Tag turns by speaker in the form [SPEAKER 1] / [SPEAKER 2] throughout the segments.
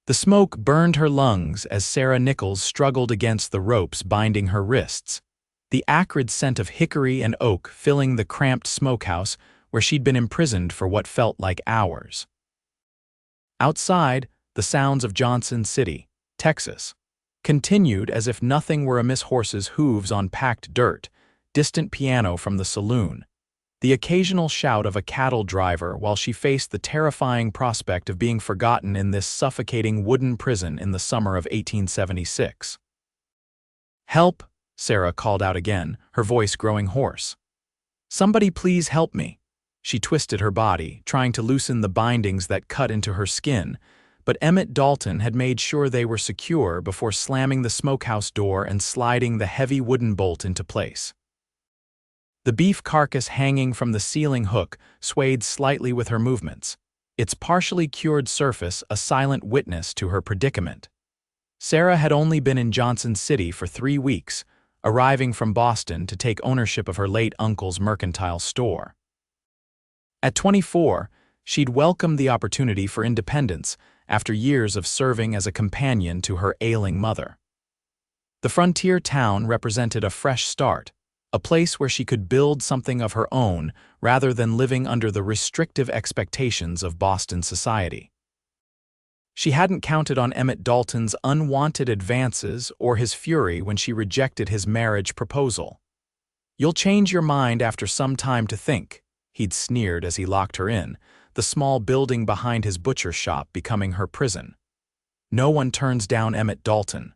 [SPEAKER 1] The smoke burned her lungs as Sarah Nichols struggled against the ropes binding her wrists, the acrid scent of hickory and oak filling the cramped smokehouse where she'd been imprisoned for what felt like hours. Outside, the sounds of Johnson City, Texas, continued as if nothing were amiss: horses' hooves on packed dirt, distant piano from the saloon, the occasional shout of a cattle driver while she faced the terrifying prospect of being forgotten in this suffocating wooden prison in the summer of 1876. "Help!" Sarah called out again, her voice growing hoarse. "Somebody please help me." She twisted her body, trying to loosen the bindings that cut into her skin, but Emmett Dalton had made sure they were secure before slamming the smokehouse door and sliding the heavy wooden bolt into place. The beef carcass hanging from the ceiling hook swayed slightly with her movements, its partially cured surface a silent witness to her predicament. Sarah had only been in Johnson City for 3 weeks, arriving from Boston to take ownership of her late uncle's mercantile store. At 24, she'd welcomed the opportunity for independence after years of serving as a companion to her ailing mother. The frontier town represented a fresh start, a place where she could build something of her own rather than living under the restrictive expectations of Boston society. She hadn't counted on Emmett Dalton's unwanted advances or his fury when she rejected his marriage proposal. "You'll change your mind after some time to think," he'd sneered as he locked her in, the small building behind his butcher shop becoming her prison. No one turns down Emmett Dalton.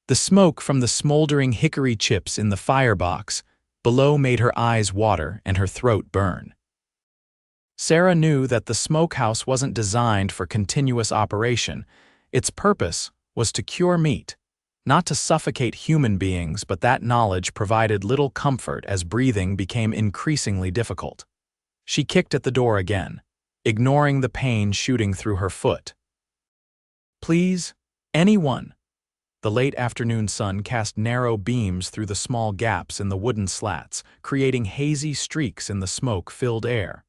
[SPEAKER 1] The smoke from the smoldering hickory chips in the firebox below made her eyes water and her throat burn. Sarah knew that the smokehouse wasn't designed for continuous operation. Its purpose was to cure meat, not to suffocate human beings, but that knowledge provided little comfort as breathing became increasingly difficult. She kicked at the door again, ignoring the pain shooting through her foot. "Please, anyone." The late afternoon sun cast narrow beams through the small gaps in the wooden slats, creating hazy streaks in the smoke-filled air.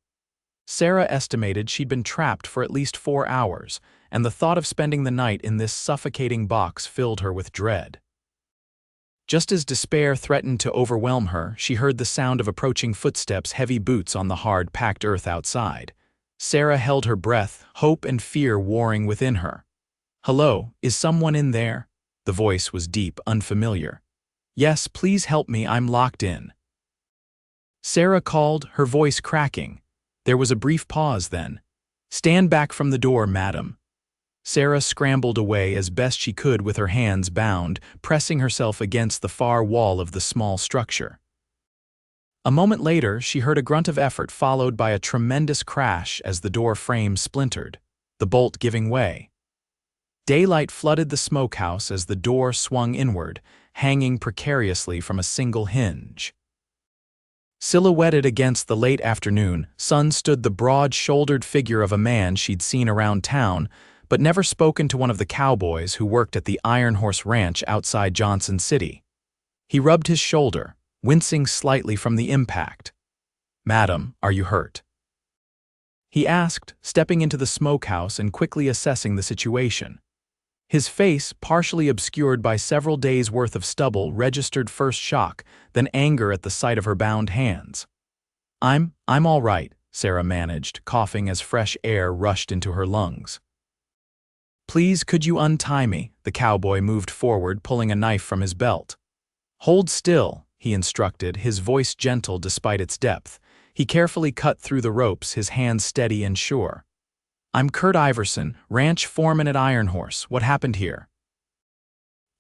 [SPEAKER 1] Sarah estimated she'd been trapped for at least 4 hours, and the thought of spending the night in this suffocating box filled her with dread. Just as despair threatened to overwhelm her, she heard the sound of approaching footsteps, heavy boots on the hard, packed earth outside. Sarah held her breath, hope and fear warring within her. "Hello, is someone in there?" The voice was deep, unfamiliar. "Yes, please help me, I'm locked in." Sarah called, her voice cracking. There was a brief pause then. "Stand back from the door, madam." Sarah scrambled away as best she could with her hands bound, pressing herself against the far wall of the small structure. A moment later, she heard a grunt of effort followed by a tremendous crash as the door frame splintered, the bolt giving way. Daylight flooded the smokehouse as the door swung inward, hanging precariously from a single hinge. Silhouetted against the late afternoon sun stood the broad-shouldered figure of a man she'd seen around town, but never spoken to, one of the cowboys who worked at the Iron Horse Ranch outside Johnson City. He rubbed his shoulder, wincing slightly from the impact. "Madam, are you hurt?" he asked, stepping into the smokehouse and quickly assessing the situation. His face, partially obscured by several days' worth of stubble, registered first shock, then anger at the sight of her bound hands. I'm all right," Sarah managed, coughing as fresh air rushed into her lungs. "Please, could you untie me?" The cowboy moved forward, pulling a knife from his belt. "Hold still," he instructed, his voice gentle despite its depth. He carefully cut through the ropes, his hands steady and sure. "I'm Kurt Iverson, ranch foreman at Iron Horse. What happened here?"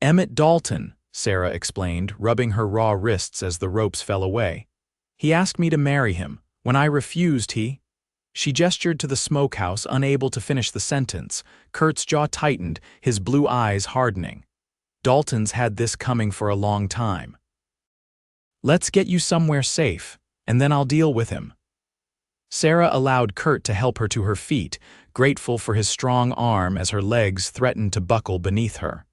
[SPEAKER 1] "Emmett Dalton," Sarah explained, rubbing her raw wrists as the ropes fell away. "He asked me to marry him. When I refused, he—" She gestured to the smokehouse, unable to finish the sentence. Kurt's jaw tightened, his blue eyes hardening. Dalton's had this coming for a long time. "Let's get you somewhere safe, and then I'll deal with him." Sarah allowed Kurt to help her to her feet, grateful for his strong arm as her legs threatened to buckle beneath her.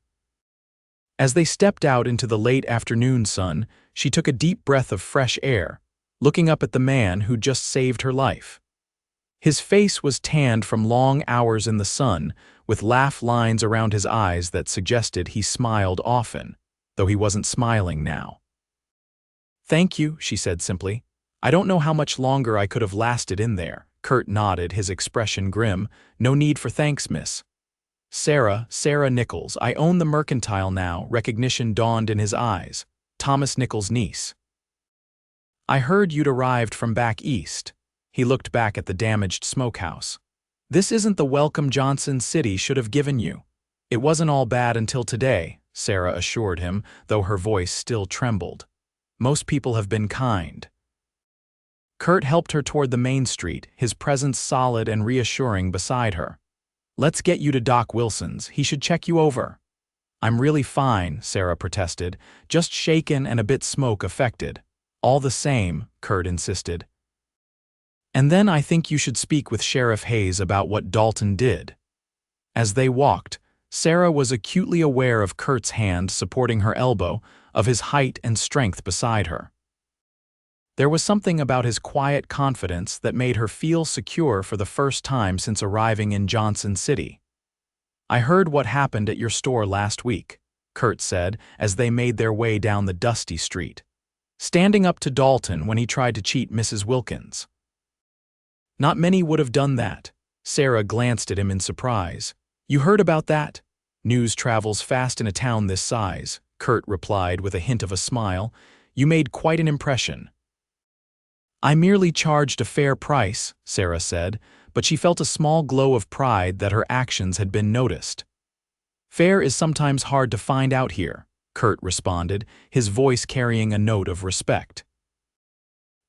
[SPEAKER 1] As they stepped out into the late afternoon sun, she took a deep breath of fresh air, looking up at the man who'd just saved her life. His face was tanned from long hours in the sun, with laugh lines around his eyes that suggested he smiled often, though he wasn't smiling now. "Thank you," she said simply. "I don't know how much longer I could have lasted in there." Kurt nodded, his expression grim. "No need for thanks, miss." Sarah Nichols. I own the mercantile now." Recognition dawned in his eyes. "Thomas Nichols' niece." "I heard you'd arrived from back east." He looked back at the damaged smokehouse. "This isn't the welcome Johnson City should have given you." "It wasn't all bad until today," Sarah assured him, though her voice still trembled. "Most people have been kind." Kurt helped her toward the main street, his presence solid and reassuring beside her. "Let's get you to Doc Wilson's. He should check you over." "I'm really fine," Sarah protested, "just shaken and a bit smoke-affected." "All the same," Kurt insisted. "And then I think you should speak with Sheriff Hayes about what Dalton did." As they walked, Sarah was acutely aware of Kurt's hand supporting her elbow, of his height and strength beside her. There was something about his quiet confidence that made her feel secure for the first time since arriving in Johnson City. "I heard what happened at your store last week," Kurt said as they made their way down the dusty street. "Standing up to Dalton when he tried to cheat Mrs. Wilkins." "Not many would have done that." Sarah glanced at him in surprise. "You heard about that?" "News travels fast in a town this size," Kurt replied with a hint of a smile. "You made quite an impression." "I merely charged a fair price," Sarah said, but she felt a small glow of pride that her actions had been noticed. "Fair is sometimes hard to find out here," Kurt responded, his voice carrying a note of respect.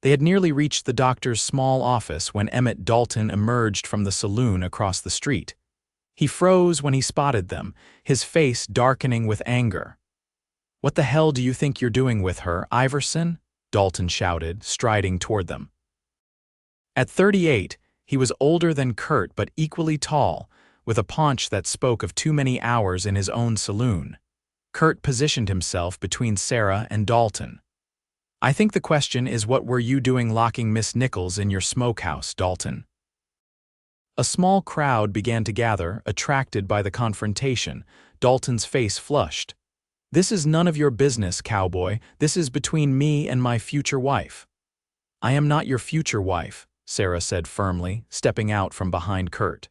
[SPEAKER 1] They had nearly reached the doctor's small office when Emmett Dalton emerged from the saloon across the street. He froze when he spotted them, his face darkening with anger. "What the hell do you think you're doing with her, Iverson?" Dalton shouted, striding toward them. At 38, he was older than Kurt but equally tall, with a paunch that spoke of too many hours in his own saloon. Kurt positioned himself between Sarah and Dalton. "I think the question is, what were you doing locking Miss Nichols in your smokehouse, Dalton?" A small crowd began to gather, attracted by the confrontation. Dalton's face flushed. "This is none of your business, Cowboy. This is between me and my future wife." "I am not your future wife," Sarah said firmly, stepping out from behind Kurt.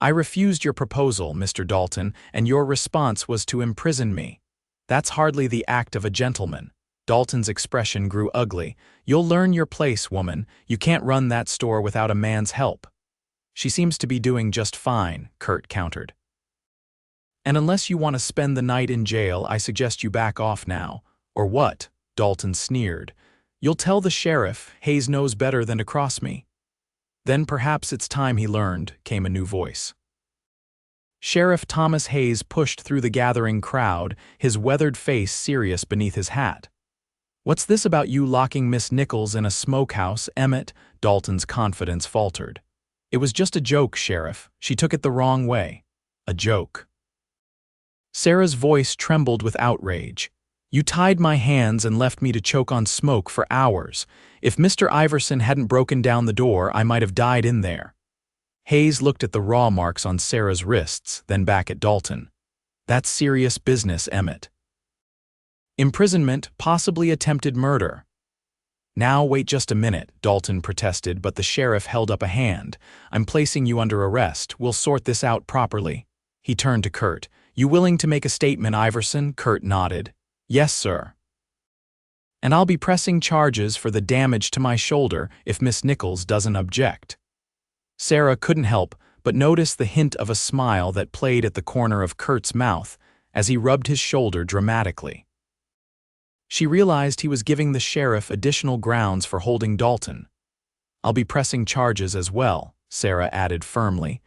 [SPEAKER 1] "I refused your proposal, Mr. Dalton, and your response was to imprison me. That's hardly the act of a gentleman." Dalton's expression grew ugly. "You'll learn your place, woman. You can't run that store without a man's help." "She seems to be doing just fine," Kurt countered. "And unless you want to spend the night in jail, I suggest you back off now." "Or what?" Dalton sneered. "You'll tell the sheriff. Hayes knows better than to cross me." "Then perhaps it's time he learned," came a new voice. Sheriff Thomas Hayes pushed through the gathering crowd, his weathered face serious beneath his hat. "What's this about you locking Miss Nichols in a smokehouse, Emmett?" Dalton's confidence faltered. "It was just a joke, Sheriff. She took it the wrong way." "A joke." Sarah's voice trembled with outrage. "You tied my hands and left me to choke on smoke for hours. If Mr. Iverson hadn't broken down the door, I might have died in there." Hayes looked at the raw marks on Sarah's wrists, then back at Dalton. "That's serious business, Emmett." "Imprisonment, possibly attempted murder." "Now wait just a minute," Dalton protested, but the sheriff held up a hand. "I'm placing you under arrest. We'll sort this out properly." He turned to Kurt. "You willing to make a statement, Iverson?" Kurt nodded. "Yes, sir." "And I'll be pressing charges for the damage to my shoulder if Miss Nichols doesn't object." Sarah couldn't help but notice the hint of a smile that played at the corner of Kurt's mouth as he rubbed his shoulder dramatically. She realized he was giving the sheriff additional grounds for holding Dalton. "I'll be pressing charges as well," Sarah added firmly.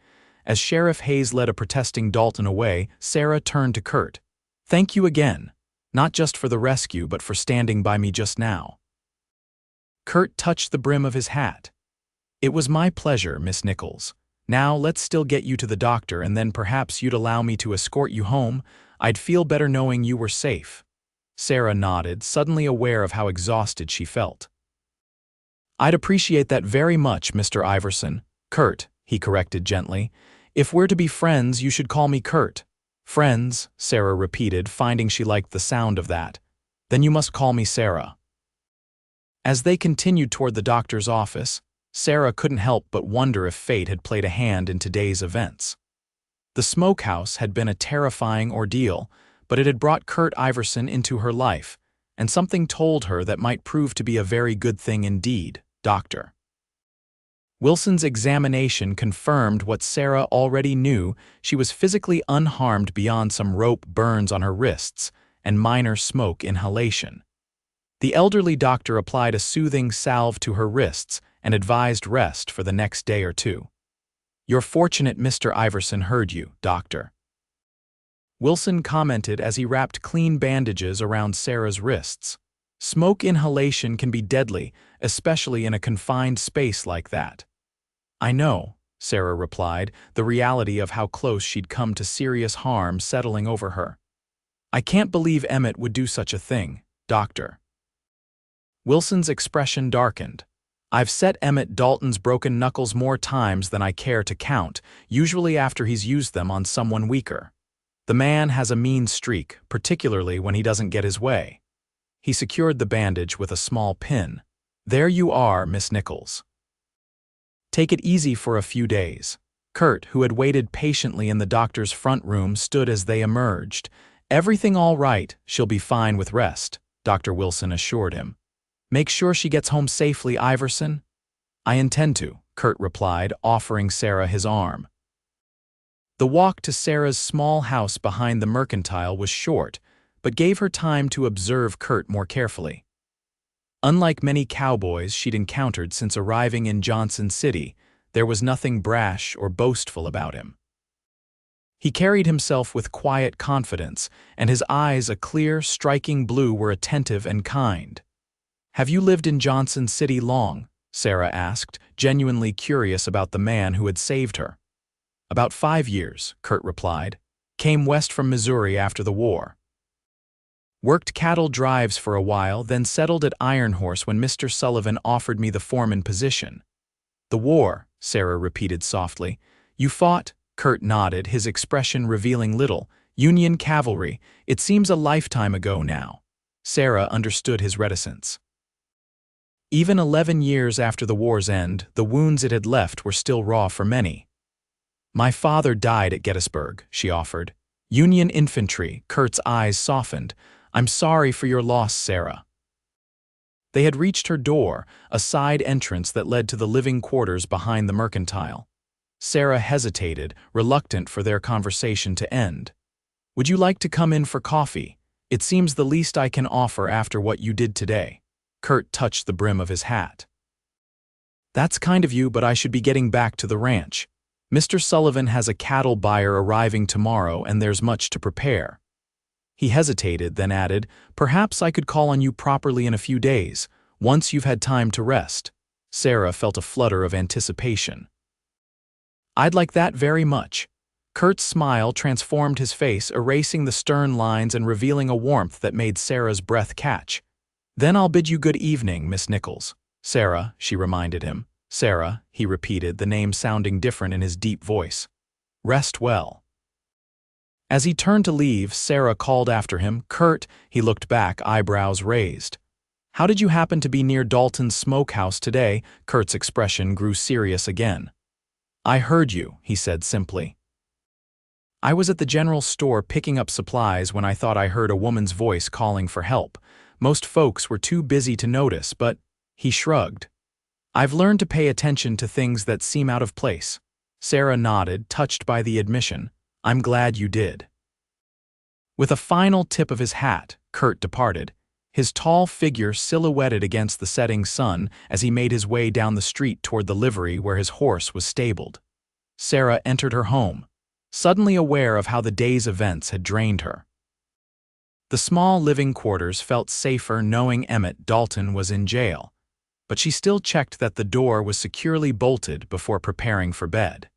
[SPEAKER 1] As Sheriff Hayes led a protesting Dalton away, Sarah turned to Kurt. "Thank you again, not just for the rescue but for standing by me just now." Kurt touched the brim of his hat. "It was my pleasure, Miss Nichols. Now let's still get you to the doctor and then perhaps you'd allow me to escort you home. I'd feel better knowing you were safe." Sarah nodded, suddenly aware of how exhausted she felt. "I'd appreciate that very much, Mr. Iverson." "Kurt," he corrected gently. If we're to be friends, you should call me Kurt. Friends, Sarah repeated, finding she liked the sound of that. Then you must call me Sarah. As they continued toward the doctor's office, Sarah couldn't help but wonder if fate had played a hand in today's events. The Smokehouse had been a terrifying ordeal, but it had brought Kurt Iverson into her life, and something told her that might prove to be a very good thing indeed, Doctor. Wilson's examination confirmed what Sarah already knew. She was physically unharmed beyond some rope burns on her wrists and minor smoke inhalation. The elderly doctor applied a soothing salve to her wrists and advised rest for the next day or two. "You're fortunate Mr. Iverson heard you, Doctor," Wilson commented as he wrapped clean bandages around Sarah's wrists. "Smoke inhalation can be deadly, especially in a confined space like that." "I know," Sarah replied, the reality of how close she'd come to serious harm settling over her. "I can't believe Emmett would do such a thing, Doctor." Wilson's expression darkened. "I've set Emmett Dalton's broken knuckles more times than I care to count, usually after he's used them on someone weaker. The man has a mean streak, particularly when he doesn't get his way." He secured the bandage with a small pin. "There you are, Miss Nichols. Take it easy for a few days." Kurt, who had waited patiently in the doctor's front room, stood as they emerged. "Everything all right, she'll be fine with rest," Dr. Wilson assured him. "Make sure she gets home safely, Iverson." "I intend to," Kurt replied, offering Sarah his arm. The walk to Sarah's small house behind the mercantile was short, but gave her time to observe Kurt more carefully. Unlike many cowboys she'd encountered since arriving in Johnson City, there was nothing brash or boastful about him. He carried himself with quiet confidence, and his eyes, a clear, striking blue, were attentive and kind. "Have you lived in Johnson City long?" Sarah asked, genuinely curious about the man who had saved her. "About 5 years," Kurt replied. "Came west from Missouri after the war. Worked cattle drives for a while, then settled at Iron Horse when Mr. Sullivan offered me the foreman position." "The war," Sarah repeated softly. "You fought?" Kurt nodded, his expression revealing little. "Union cavalry. It seems a lifetime ago now." Sarah understood his reticence. Even 11 years after the war's end, the wounds it had left were still raw for many. "My father died at Gettysburg," she offered. "Union infantry." Kurt's eyes softened. "I'm sorry for your loss, Sarah." They had reached her door, a side entrance that led to the living quarters behind the mercantile. Sarah hesitated, reluctant for their conversation to end. "Would you like to come in for coffee? It seems the least I can offer after what you did today." Kurt touched the brim of his hat. "That's kind of you, but I should be getting back to the ranch. Mr. Sullivan has a cattle buyer arriving tomorrow, and there's much to prepare." He hesitated, then added, "Perhaps I could call on you properly in a few days, once you've had time to rest." Sarah felt a flutter of anticipation. "I'd like that very much." Kurt's smile transformed his face, erasing the stern lines and revealing a warmth that made Sarah's breath catch. "Then I'll bid you good evening, Miss Nichols." "Sarah," she reminded him. "Sarah," he repeated, the name sounding different in his deep voice. "Rest well." As he turned to leave, Sarah called after him, "Kurt." He looked back, eyebrows raised. "How did you happen to be near Dalton's Smokehouse today?" Kurt's expression grew serious again. "I heard you," he said simply. "I was at the general store picking up supplies when I thought I heard a woman's voice calling for help. Most folks were too busy to notice, but—" he shrugged. "I've learned to pay attention to things that seem out of place." Sarah nodded, touched by the admission. "I'm glad you did." With a final tip of his hat, Kurt departed, his tall figure silhouetted against the setting sun as he made his way down the street toward the livery where his horse was stabled. Sarah entered her home, suddenly aware of how the day's events had drained her. The small living quarters felt safer knowing Emmett Dalton was in jail, but she still checked that the door was securely bolted before preparing for bed.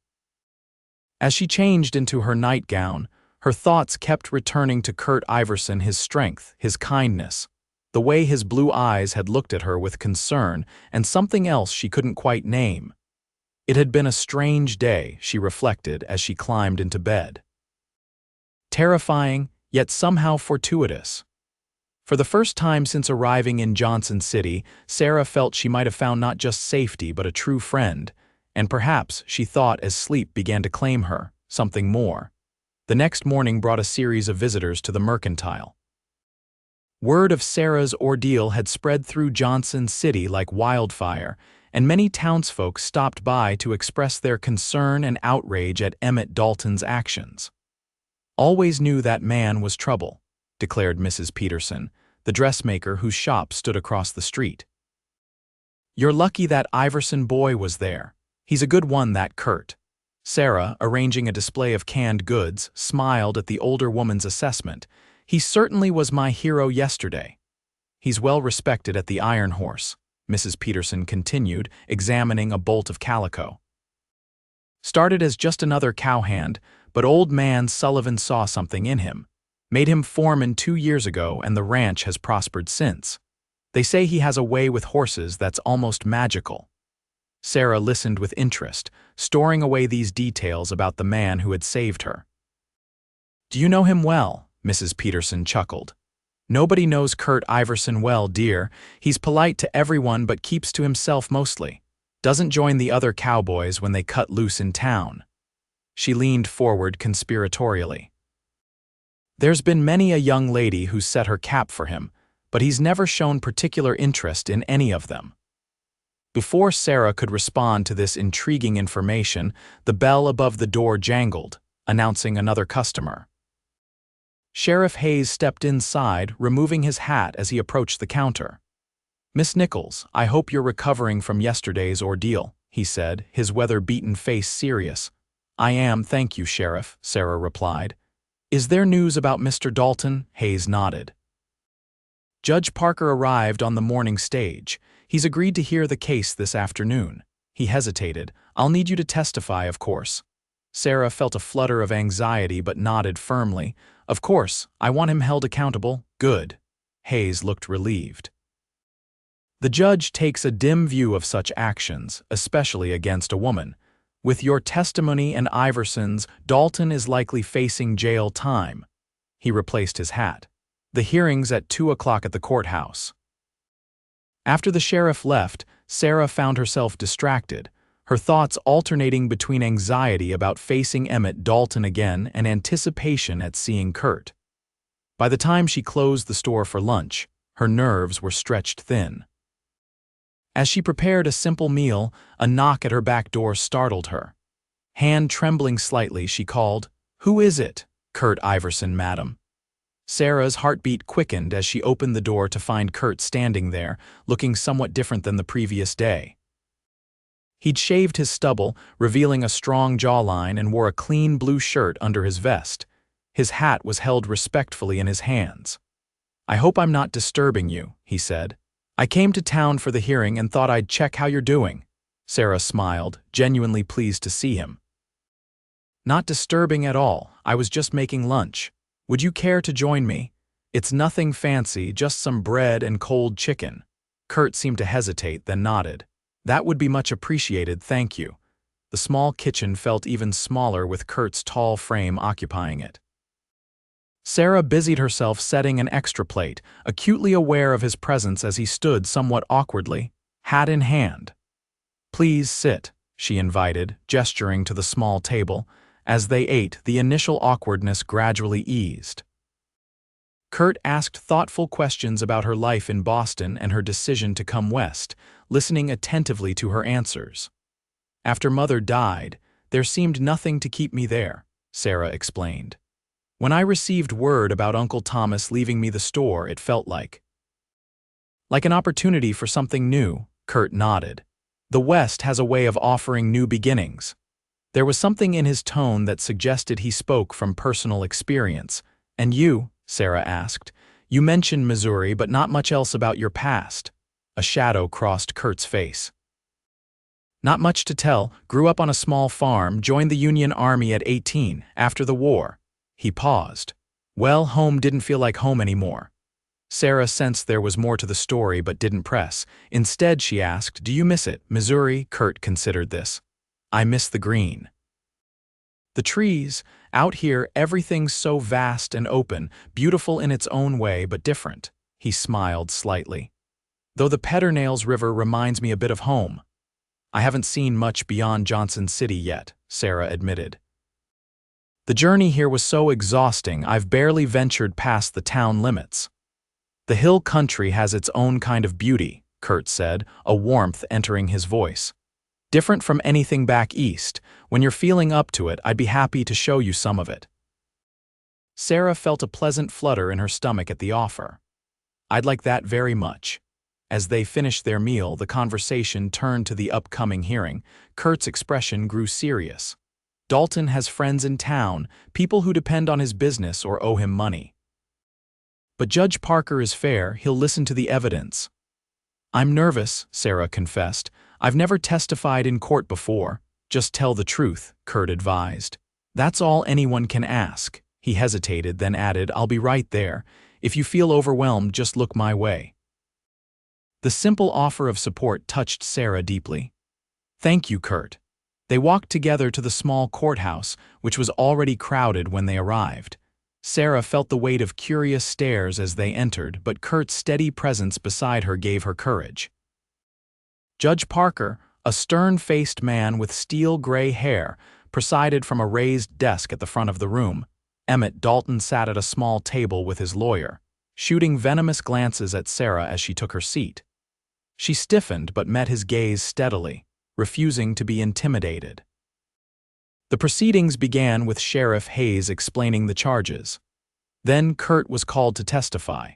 [SPEAKER 1] As she changed into her nightgown, her thoughts kept returning to Kurt Iverson, his strength, his kindness, the way his blue eyes had looked at her with concern, and something else she couldn't quite name. It had been a strange day, she reflected as she climbed into bed. Terrifying, yet somehow fortuitous. For the first time since arriving in Johnson City, Sarah felt she might have found not just safety but a true friend, and perhaps, she thought as sleep began to claim her, something more. The next morning brought a series of visitors to the Mercantile. Word of Sarah's ordeal had spread through Johnson City like wildfire, and many townsfolk stopped by to express their concern and outrage at Emmett Dalton's actions. "Always knew that man was trouble," declared Mrs. Peterson, the dressmaker whose shop stood across the street. "You're lucky that Iverson boy was there. He's a good one, that Kurt." Sarah, arranging a display of canned goods, smiled at the older woman's assessment. "He certainly was my hero yesterday." "He's well respected at the Iron Horse," Mrs. Peterson continued, examining a bolt of calico. "Started as just another cowhand, but old man Sullivan saw something in him. Made him foreman 2 years ago, and the ranch has prospered since. They say he has a way with horses that's almost magical." Sarah listened with interest, storing away these details about the man who had saved her. "Do you know him well?" Mrs. Peterson chuckled. "Nobody knows Kurt Iverson well, dear. He's polite to everyone but keeps to himself mostly. Doesn't join the other cowboys when they cut loose in town." She leaned forward conspiratorially. "There's been many a young lady who's set her cap for him, but he's never shown particular interest in any of them." Before Sarah could respond to this intriguing information, the bell above the door jangled, announcing another customer. Sheriff Hayes stepped inside, removing his hat as he approached the counter. "Miss Nichols, I hope you're recovering from yesterday's ordeal," he said, his weather-beaten face serious. "I am, thank you, Sheriff," Sarah replied. "Is there news about Mr. Dalton?" Hayes nodded. "Judge Parker arrived on the morning stage. He's agreed to hear the case this afternoon." He hesitated. "I'll need you to testify, of course." Sarah felt a flutter of anxiety but nodded firmly. "Of course, I want him held accountable." "Good." Hayes looked relieved. "The judge takes a dim view of such actions, especially against a woman. With your testimony and Iverson's, Dalton is likely facing jail time." He replaced his hat. "The hearing's at 2 o'clock at the courthouse." After the sheriff left, Sarah found herself distracted, her thoughts alternating between anxiety about facing Emmett Dalton again and anticipation at seeing Kurt. By the time she closed the store for lunch, her nerves were stretched thin. As she prepared a simple meal, a knock at her back door startled her. Hand trembling slightly, she called, "Who is it?" "Kurt Iverson, madam." Sarah's heartbeat quickened as she opened the door to find Kurt standing there, looking somewhat different than the previous day. He'd shaved his stubble, revealing a strong jawline, and wore a clean blue shirt under his vest. His hat was held respectfully in his hands. "I hope I'm not disturbing you," he said. "I came to town for the hearing and thought I'd check how you're doing." Sarah smiled, genuinely pleased to see him. "Not disturbing at all. I was just making lunch. Would you care to join me? It's nothing fancy, just some bread and cold chicken." Kurt seemed to hesitate, then nodded. "That would be much appreciated, thank you." The small kitchen felt even smaller with Kurt's tall frame occupying it. Sarah busied herself setting an extra plate, acutely aware of his presence as he stood somewhat awkwardly, hat in hand. "Please sit," she invited, gesturing to the small table. As they ate, the initial awkwardness gradually eased. Kurt asked thoughtful questions about her life in Boston and her decision to come west, listening attentively to her answers. "After Mother died, there seemed nothing to keep me there," Sarah explained. "When I received word about Uncle Thomas leaving me the store, it felt like an opportunity for something new." Kurt nodded. "The West has a way of offering new beginnings." There was something in his tone that suggested he spoke from personal experience. "And you?" Sarah asked. "You mentioned Missouri, but not much else about your past." A shadow crossed Kurt's face. "Not much to tell. Grew up on a small farm, joined the Union Army at 18, after the war." He paused. "Well, home didn't feel like home anymore." Sarah sensed there was more to the story but didn't press. Instead, she asked, "Do you miss it, Missouri?" Kurt considered this. I miss the green. The trees, out here everything's so vast and open, beautiful in its own way but different. He smiled slightly. Though the Pedernales River reminds me a bit of home. I haven't seen much beyond Johnson City yet, Sarah admitted. The journey here was so exhausting I've barely ventured past the town limits. The hill country has its own kind of beauty, Kurt said, a warmth entering his voice. Different from anything back east. When you're feeling up to it, I'd be happy to show you some of it. Sarah felt a pleasant flutter in her stomach at the offer. I'd like that very much. As they finished their meal, the conversation turned to the upcoming hearing. Kurt's expression grew serious. Dalton has friends in town, people who depend on his business or owe him money. But Judge Parker is fair, he'll listen to the evidence. I'm nervous, Sarah confessed. I've never testified in court before. Just tell the truth, Kurt advised. That's all anyone can ask. He hesitated, then added, I'll be right there. If you feel overwhelmed, just look my way. The simple offer of support touched Sarah deeply. Thank you, Kurt. They walked together to the small courthouse, which was already crowded when they arrived. Sarah felt the weight of curious stares as they entered, but Kurt's steady presence beside her gave her courage. Judge Parker, a stern-faced man with steel-gray hair, presided from a raised desk at the front of the room. Emmett Dalton sat at a small table with his lawyer, shooting venomous glances at Sarah as she took her seat. She stiffened but met his gaze steadily, refusing to be intimidated. The proceedings began with Sheriff Hayes explaining the charges. Then Kurt was called to testify.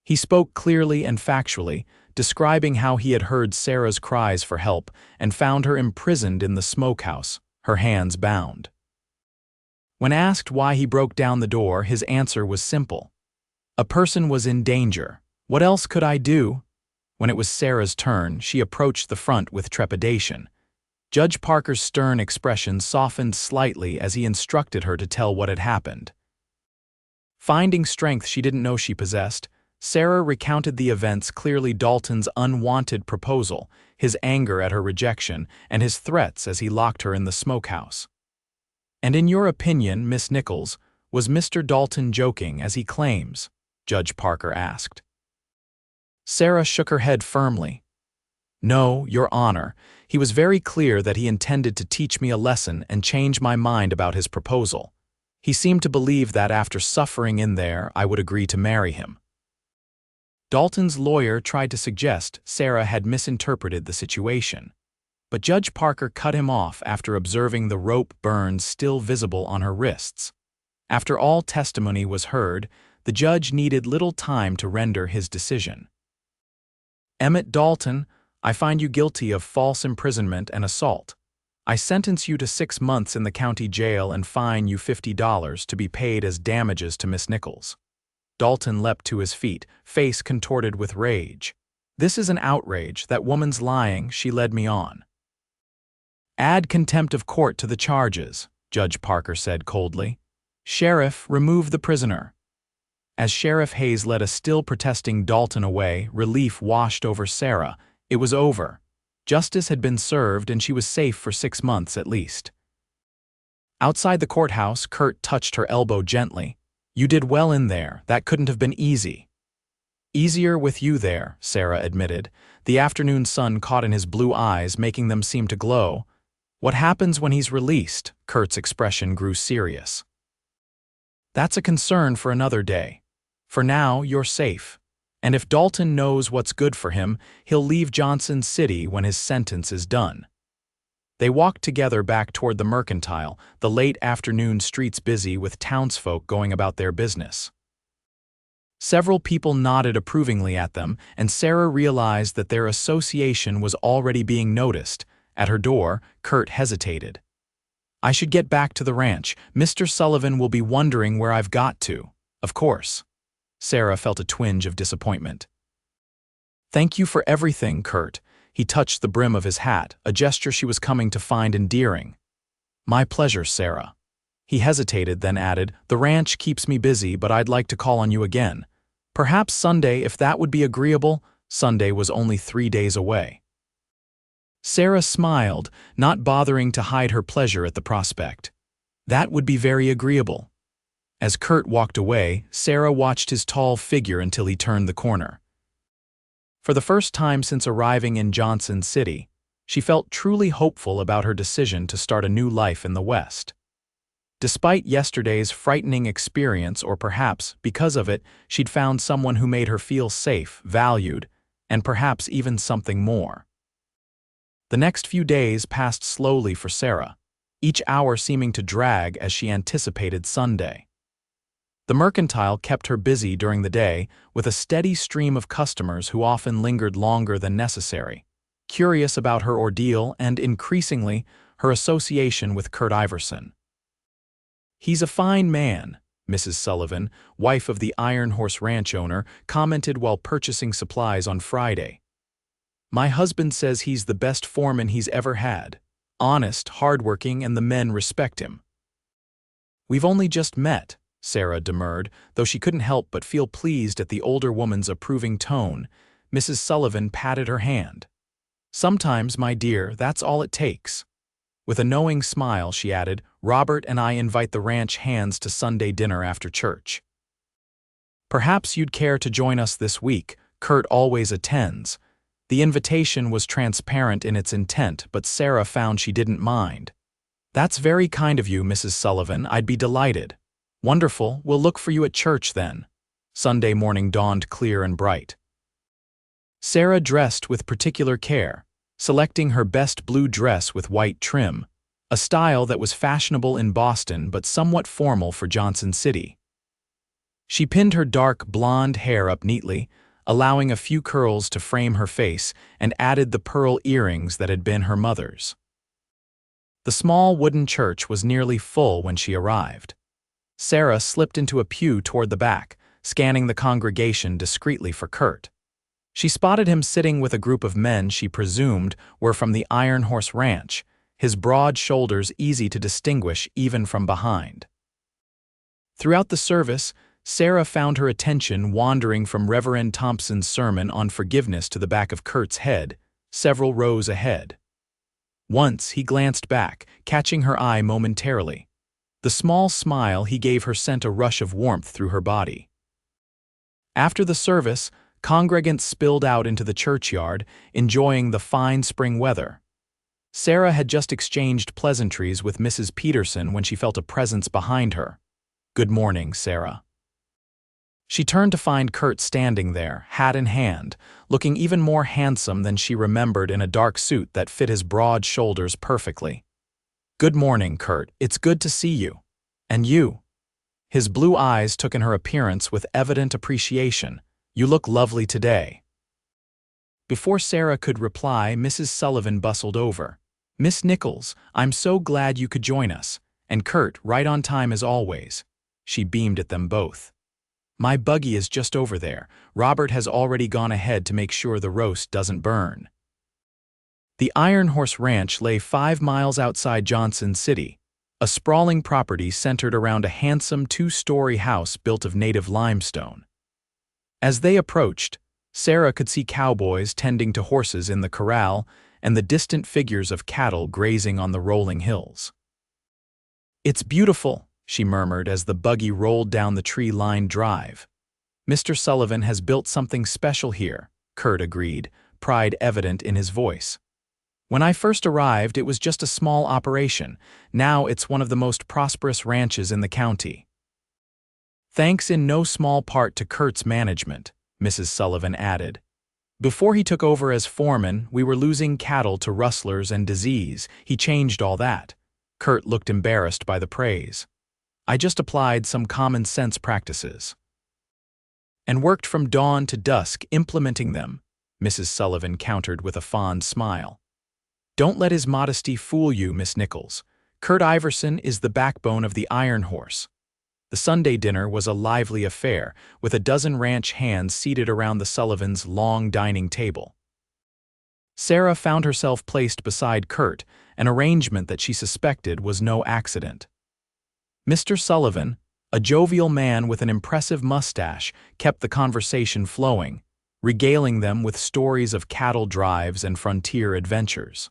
[SPEAKER 1] He spoke clearly and factually, describing how he had heard Sarah's cries for help and found her imprisoned in the smokehouse, her hands bound. When asked why he broke down the door, his answer was simple. A person was in danger. What else could I do? When it was Sarah's turn, she approached the front with trepidation. Judge Parker's stern expression softened slightly as he instructed her to tell what had happened. Finding strength she didn't know she possessed, Sarah recounted the events, clearly Dalton's unwanted proposal, his anger at her rejection, and his threats as he locked her in the smokehouse. And in your opinion, Miss Nichols, was Mr. Dalton joking as he claims? Judge Parker asked. Sarah shook her head firmly. No, Your Honor, he was very clear that he intended to teach me a lesson and change my mind about his proposal. He seemed to believe that after suffering in there, I would agree to marry him. Dalton's lawyer tried to suggest Sarah had misinterpreted the situation, but Judge Parker cut him off after observing the rope burns still visible on her wrists. After all testimony was heard, the judge needed little time to render his decision. Emmett Dalton, I find you guilty of false imprisonment and assault. I sentence you to 6 months in the county jail and fine you $50 to be paid as damages to Miss Nichols. Dalton leapt to his feet, face contorted with rage. This is an outrage. That woman's lying. She led me on. Add contempt of court to the charges, Judge Parker said coldly. Sheriff, remove the prisoner. As Sheriff Hayes led a still protesting Dalton away, relief washed over Sarah. It was over. Justice had been served and she was safe for 6 months at least. Outside the courthouse, Kurt touched her elbow gently. You did well in there. That couldn't have been easy. Easier with you there, Sarah admitted. The afternoon sun caught in his blue eyes, making them seem to glow. What happens when he's released? Kurt's expression grew serious. That's a concern for another day. For now, you're safe. And if Dalton knows what's good for him, he'll leave Johnson City when his sentence is done. They walked together back toward the Mercantile, the late afternoon streets busy with townsfolk going about their business. Several people nodded approvingly at them, and Sarah realized that their association was already being noticed. At her door, Kurt hesitated. I should get back to the ranch. Mr. Sullivan will be wondering where I've got to. Of course. Sarah felt a twinge of disappointment. Thank you for everything, Kurt. He touched the brim of his hat, a gesture she was coming to find endearing. My pleasure, Sarah. He hesitated, then added, the ranch keeps me busy, but I'd like to call on you again. Perhaps Sunday, if that would be agreeable. Sunday was only 3 days away. Sarah smiled, not bothering to hide her pleasure at the prospect. That would be very agreeable. As Kurt walked away, Sarah watched his tall figure until he turned the corner. For the first time since arriving in Johnson City, she felt truly hopeful about her decision to start a new life in the West. Despite yesterday's frightening experience, or perhaps, because of it, she'd found someone who made her feel safe, valued, and perhaps even something more. The next few days passed slowly for Sarah, each hour seeming to drag as she anticipated Sunday. The mercantile kept her busy during the day, with a steady stream of customers who often lingered longer than necessary, curious about her ordeal and, increasingly, her association with Kurt Iverson. "He's a fine man," Mrs. Sullivan, wife of the Iron Horse Ranch owner, commented while purchasing supplies on Friday. "My husband says he's the best foreman he's ever had. Honest, hardworking, and the men respect him." "We've only just met," Sarah demurred, though she couldn't help but feel pleased at the older woman's approving tone. Mrs. Sullivan patted her hand. "Sometimes, my dear, that's all it takes." With a knowing smile, she added, "Robert and I invite the ranch hands to Sunday dinner after church. Perhaps you'd care to join us this week. Kurt always attends." The invitation was transparent in its intent, but Sarah found she didn't mind. "That's very kind of you, Mrs. Sullivan. I'd be delighted." "Wonderful. We'll look for you at church then." Sunday morning dawned clear and bright. Sarah dressed with particular care, selecting her best blue dress with white trim, a style that was fashionable in Boston but somewhat formal for Johnson City. She pinned her dark blonde hair up neatly, allowing a few curls to frame her face, and added the pearl earrings that had been her mother's. The small wooden church was nearly full when she arrived. Sarah slipped into a pew toward the back, scanning the congregation discreetly for Kurt. She spotted him sitting with a group of men she presumed were from the Iron Horse Ranch, his broad shoulders easy to distinguish even from behind. Throughout the service, Sarah found her attention wandering from Reverend Thompson's sermon on forgiveness to the back of Kurt's head, several rows ahead. Once he glanced back, catching her eye momentarily. The small smile he gave her sent a rush of warmth through her body. After the service, congregants spilled out into the churchyard, enjoying the fine spring weather. Sarah had just exchanged pleasantries with Mrs. Peterson when she felt a presence behind her. "Good morning, Sarah." She turned to find Kurt standing there, hat in hand, looking even more handsome than she remembered in a dark suit that fit his broad shoulders perfectly. "Good morning, Kurt. It's good to see you. And you?" His blue eyes took in her appearance with evident appreciation. "You look lovely today." Before Sarah could reply, Mrs. Sullivan bustled over. "Miss Nichols, I'm so glad you could join us. And Kurt, right on time as always." She beamed at them both. "My buggy is just over there. Robert has already gone ahead to make sure the roast doesn't burn." The Iron Horse Ranch lay 5 miles outside Johnson City, a sprawling property centered around a handsome 2-story house built of native limestone. As they approached, Sarah could see cowboys tending to horses in the corral and the distant figures of cattle grazing on the rolling hills. "It's beautiful," she murmured as the buggy rolled down the tree-lined drive. "Mr. Sullivan has built something special here," Kurt agreed, pride evident in his voice. "When I first arrived, it was just a small operation. Now it's one of the most prosperous ranches in the county." "Thanks in no small part to Kurt's management," Mrs. Sullivan added. "Before he took over as foreman, we were losing cattle to rustlers and disease. He changed all that." Kurt looked embarrassed by the praise. "I just applied some common-sense practices." "And worked from dawn to dusk implementing them," Mrs. Sullivan countered with a fond smile. "Don't let his modesty fool you, Miss Nichols. Kurt Iverson is the backbone of the Iron Horse." The Sunday dinner was a lively affair, with a dozen ranch hands seated around the Sullivans' long dining table. Sarah found herself placed beside Kurt, an arrangement that she suspected was no accident. Mr. Sullivan, a jovial man with an impressive mustache, kept the conversation flowing, regaling them with stories of cattle drives and frontier adventures.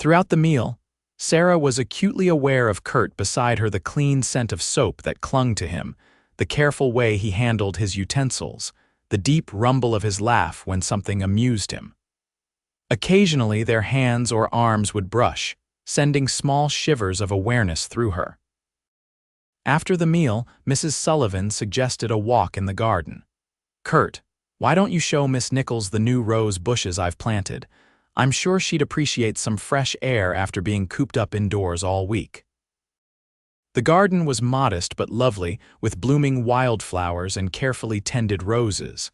[SPEAKER 1] Throughout the meal, Sarah was acutely aware of Kurt beside her, the clean scent of soap that clung to him, the careful way he handled his utensils, the deep rumble of his laugh when something amused him. Occasionally their hands or arms would brush, sending small shivers of awareness through her. After the meal, Mrs. Sullivan suggested a walk in the garden. "Kurt, why don't you show Miss Nichols the new rose bushes I've planted? I'm sure she'd appreciate some fresh air after being cooped up indoors all week." The garden was modest but lovely, with blooming wildflowers and carefully tended roses.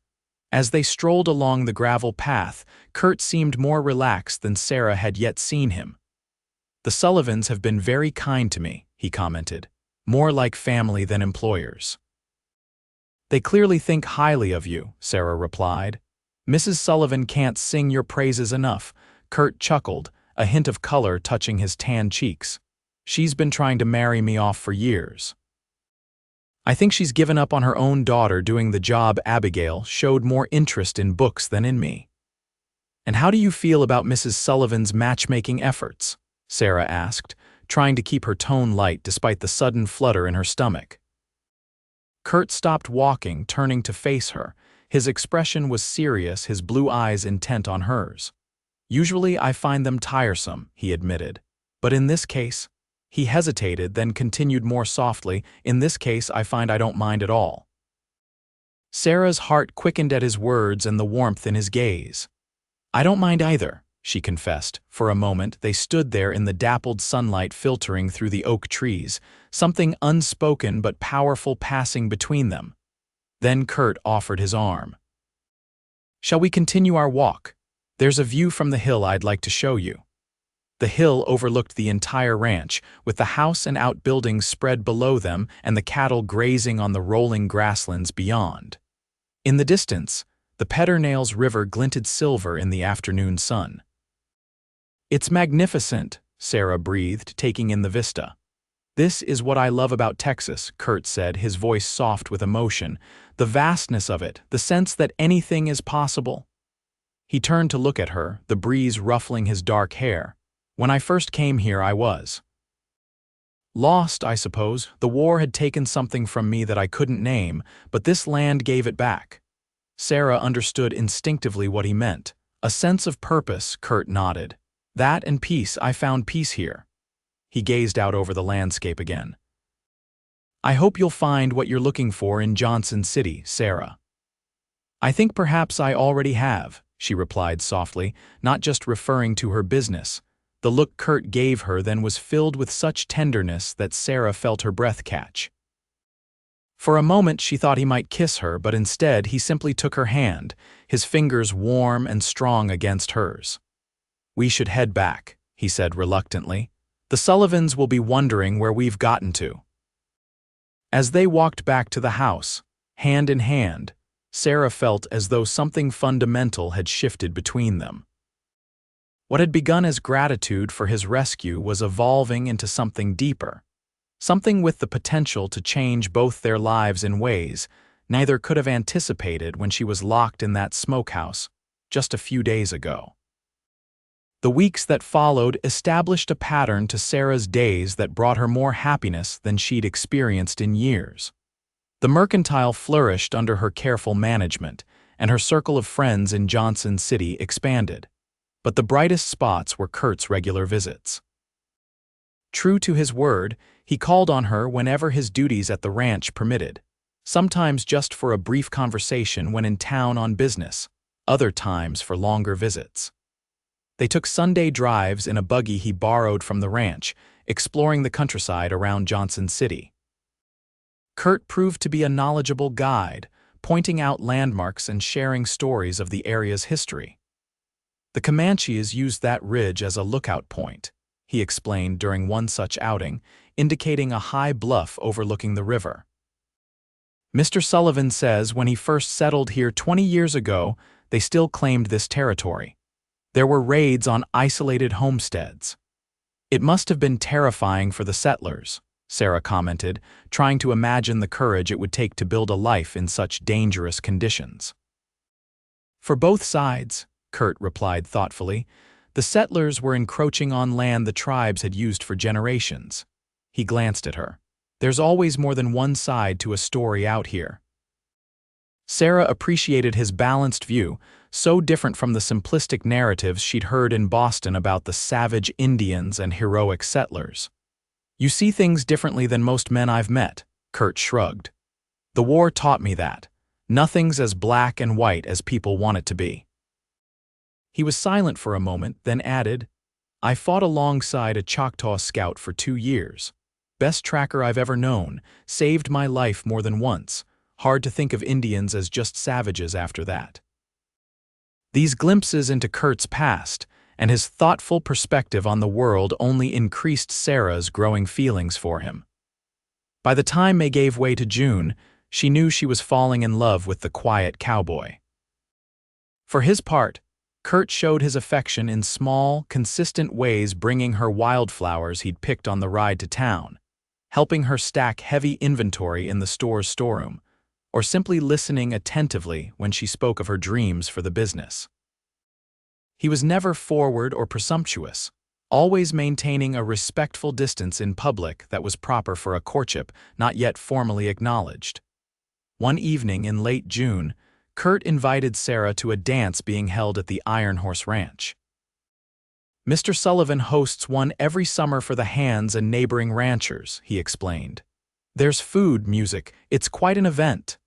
[SPEAKER 1] As they strolled along the gravel path, Kurt seemed more relaxed than Sarah had yet seen him. "The Sullivans have been very kind to me," he commented, "more like family than employers." "They clearly think highly of you," Sarah replied. "Mrs. Sullivan can't sing your praises enough." Kurt chuckled, a hint of color touching his tan cheeks. "She's been trying to marry me off for years. I think she's given up on her own daughter doing the job. Abigail showed more interest in books than in me." "And how do you feel about Mrs. Sullivan's matchmaking efforts?" Sarah asked, trying to keep her tone light despite the sudden flutter in her stomach. Kurt stopped walking, turning to face her. His expression was serious, his blue eyes intent on hers. "Usually I find them tiresome," he admitted. "But in this case—" He hesitated, then continued more softly, "In this case I find I don't mind at all." Sarah's heart quickened at his words and the warmth in his gaze. "I don't mind either," she confessed. For a moment they stood there in the dappled sunlight filtering through the oak trees, something unspoken but powerful passing between them. Then Kurt offered his arm. "Shall we continue our walk? There's a view from the hill I'd like to show you." The hill overlooked the entire ranch, with the house and outbuildings spread below them and the cattle grazing on the rolling grasslands beyond. In the distance, the Pedernales River glinted silver in the afternoon sun. "It's magnificent," Sarah breathed, taking in the vista. "This is what I love about Texas," Kurt said, his voice soft with emotion. "The vastness of it, the sense that anything is possible." He turned to look at her, the breeze ruffling his dark hair. "When I first came here I was lost, I suppose. The war had taken something from me that I couldn't name, but this land gave it back." Sarah understood instinctively what he meant. "A sense of purpose," Kurt nodded. "That and peace. I found peace here." He gazed out over the landscape again. "I hope you'll find what you're looking for in Johnson City, Sarah." "I think perhaps I already have," she replied softly, not just referring to her business. The look Kurt gave her then was filled with such tenderness that Sarah felt her breath catch. For a moment she thought he might kiss her, but instead he simply took her hand, his fingers warm and strong against hers. "We should head back," he said reluctantly. "The Sullivans will be wondering where we've gotten to." As they walked back to the house, hand in hand, Sarah felt as though something fundamental had shifted between them. What had begun as gratitude for his rescue was evolving into something deeper, something with the potential to change both their lives in ways neither could have anticipated when she was locked in that smokehouse just a few days ago. The weeks that followed established a pattern to Sarah's days that brought her more happiness than she'd experienced in years. The mercantile flourished under her careful management, and her circle of friends in Johnson City expanded. But the brightest spots were Kurt's regular visits. True to his word, he called on her whenever his duties at the ranch permitted, sometimes just for a brief conversation when in town on business, other times for longer visits. They took Sunday drives in a buggy he borrowed from the ranch, exploring the countryside around Johnson City. Kurt proved to be a knowledgeable guide, pointing out landmarks and sharing stories of the area's history. "The Comanches used that ridge as a lookout point," he explained during one such outing, indicating a high bluff overlooking the river. "Mr. Sullivan says when he first settled here 20 years ago, they still claimed this territory. There were raids on isolated homesteads. It must have been terrifying for the settlers," Sarah commented, trying to imagine the courage it would take to build a life in such dangerous conditions. "For both sides," Kurt replied thoughtfully. The settlers were encroaching on land the tribes had used for generations. He glanced at her. There's always more than one side to a story out here. Sarah appreciated his balanced view, so different from the simplistic narratives she'd heard in Boston about the savage Indians and heroic settlers. You see things differently than most men I've met, Kurt shrugged. The war taught me that. Nothing's as black and white as people want it to be. He was silent for a moment, then added, I fought alongside a Choctaw scout for 2 years. Best tracker I've ever known, saved my life more than once. Hard to think of Indians as just savages after that. These glimpses into Kurt's past and his thoughtful perspective on the world only increased Sarah's growing feelings for him. By the time May gave way to June, she knew she was falling in love with the quiet cowboy. For his part, Kurt showed his affection in small, consistent ways, bringing her wildflowers he'd picked on the ride to town, helping her stack heavy inventory in the store's storeroom, or simply listening attentively when she spoke of her dreams for the business. He was never forward or presumptuous, always maintaining a respectful distance in public that was proper for a courtship not yet formally acknowledged. One evening in late June, Kurt invited Sarah to a dance being held at the Iron Horse Ranch. Mr. Sullivan hosts one every summer for the hands and neighboring ranchers, he explained. There's food, music, it's quite an event.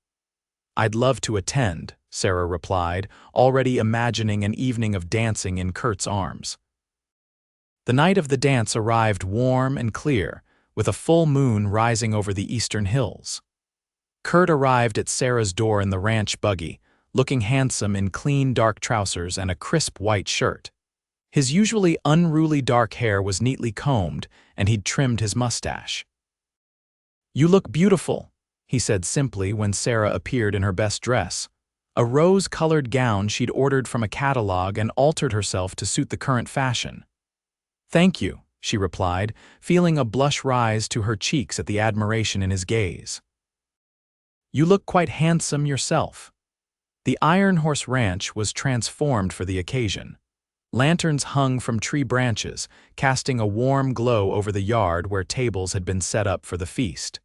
[SPEAKER 1] I'd love to attend, Sarah replied, already imagining an evening of dancing in Kurt's arms. The night of the dance arrived warm and clear, with a full moon rising over the eastern hills. Kurt arrived at Sarah's door in the ranch buggy, looking handsome in clean dark trousers and a crisp white shirt. His usually unruly dark hair was neatly combed, and he'd trimmed his mustache. You look beautiful, he said simply when Sarah appeared in her best dress, a rose-colored gown she'd ordered from a catalog and altered herself to suit the current fashion. Thank you, she replied, feeling a blush rise to her cheeks at the admiration in his gaze. You look quite handsome yourself. The Iron Horse Ranch was transformed for the occasion. Lanterns hung from tree branches, casting a warm glow over the yard where tables had been set up for the feast.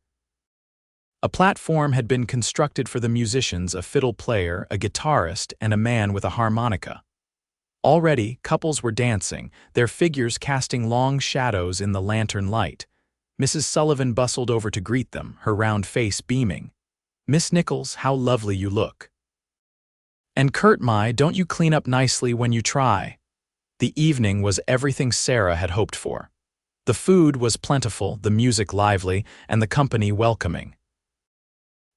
[SPEAKER 1] A platform had been constructed for the musicians, a fiddle player, a guitarist, and a man with a harmonica. Already, couples were dancing, their figures casting long shadows in the lantern light. Mrs. Sullivan bustled over to greet them, her round face beaming. Miss Nichols, how lovely you look. And Kurt, don't you clean up nicely when you try? The evening was everything Sarah had hoped for. The food was plentiful, the music lively, and the company welcoming.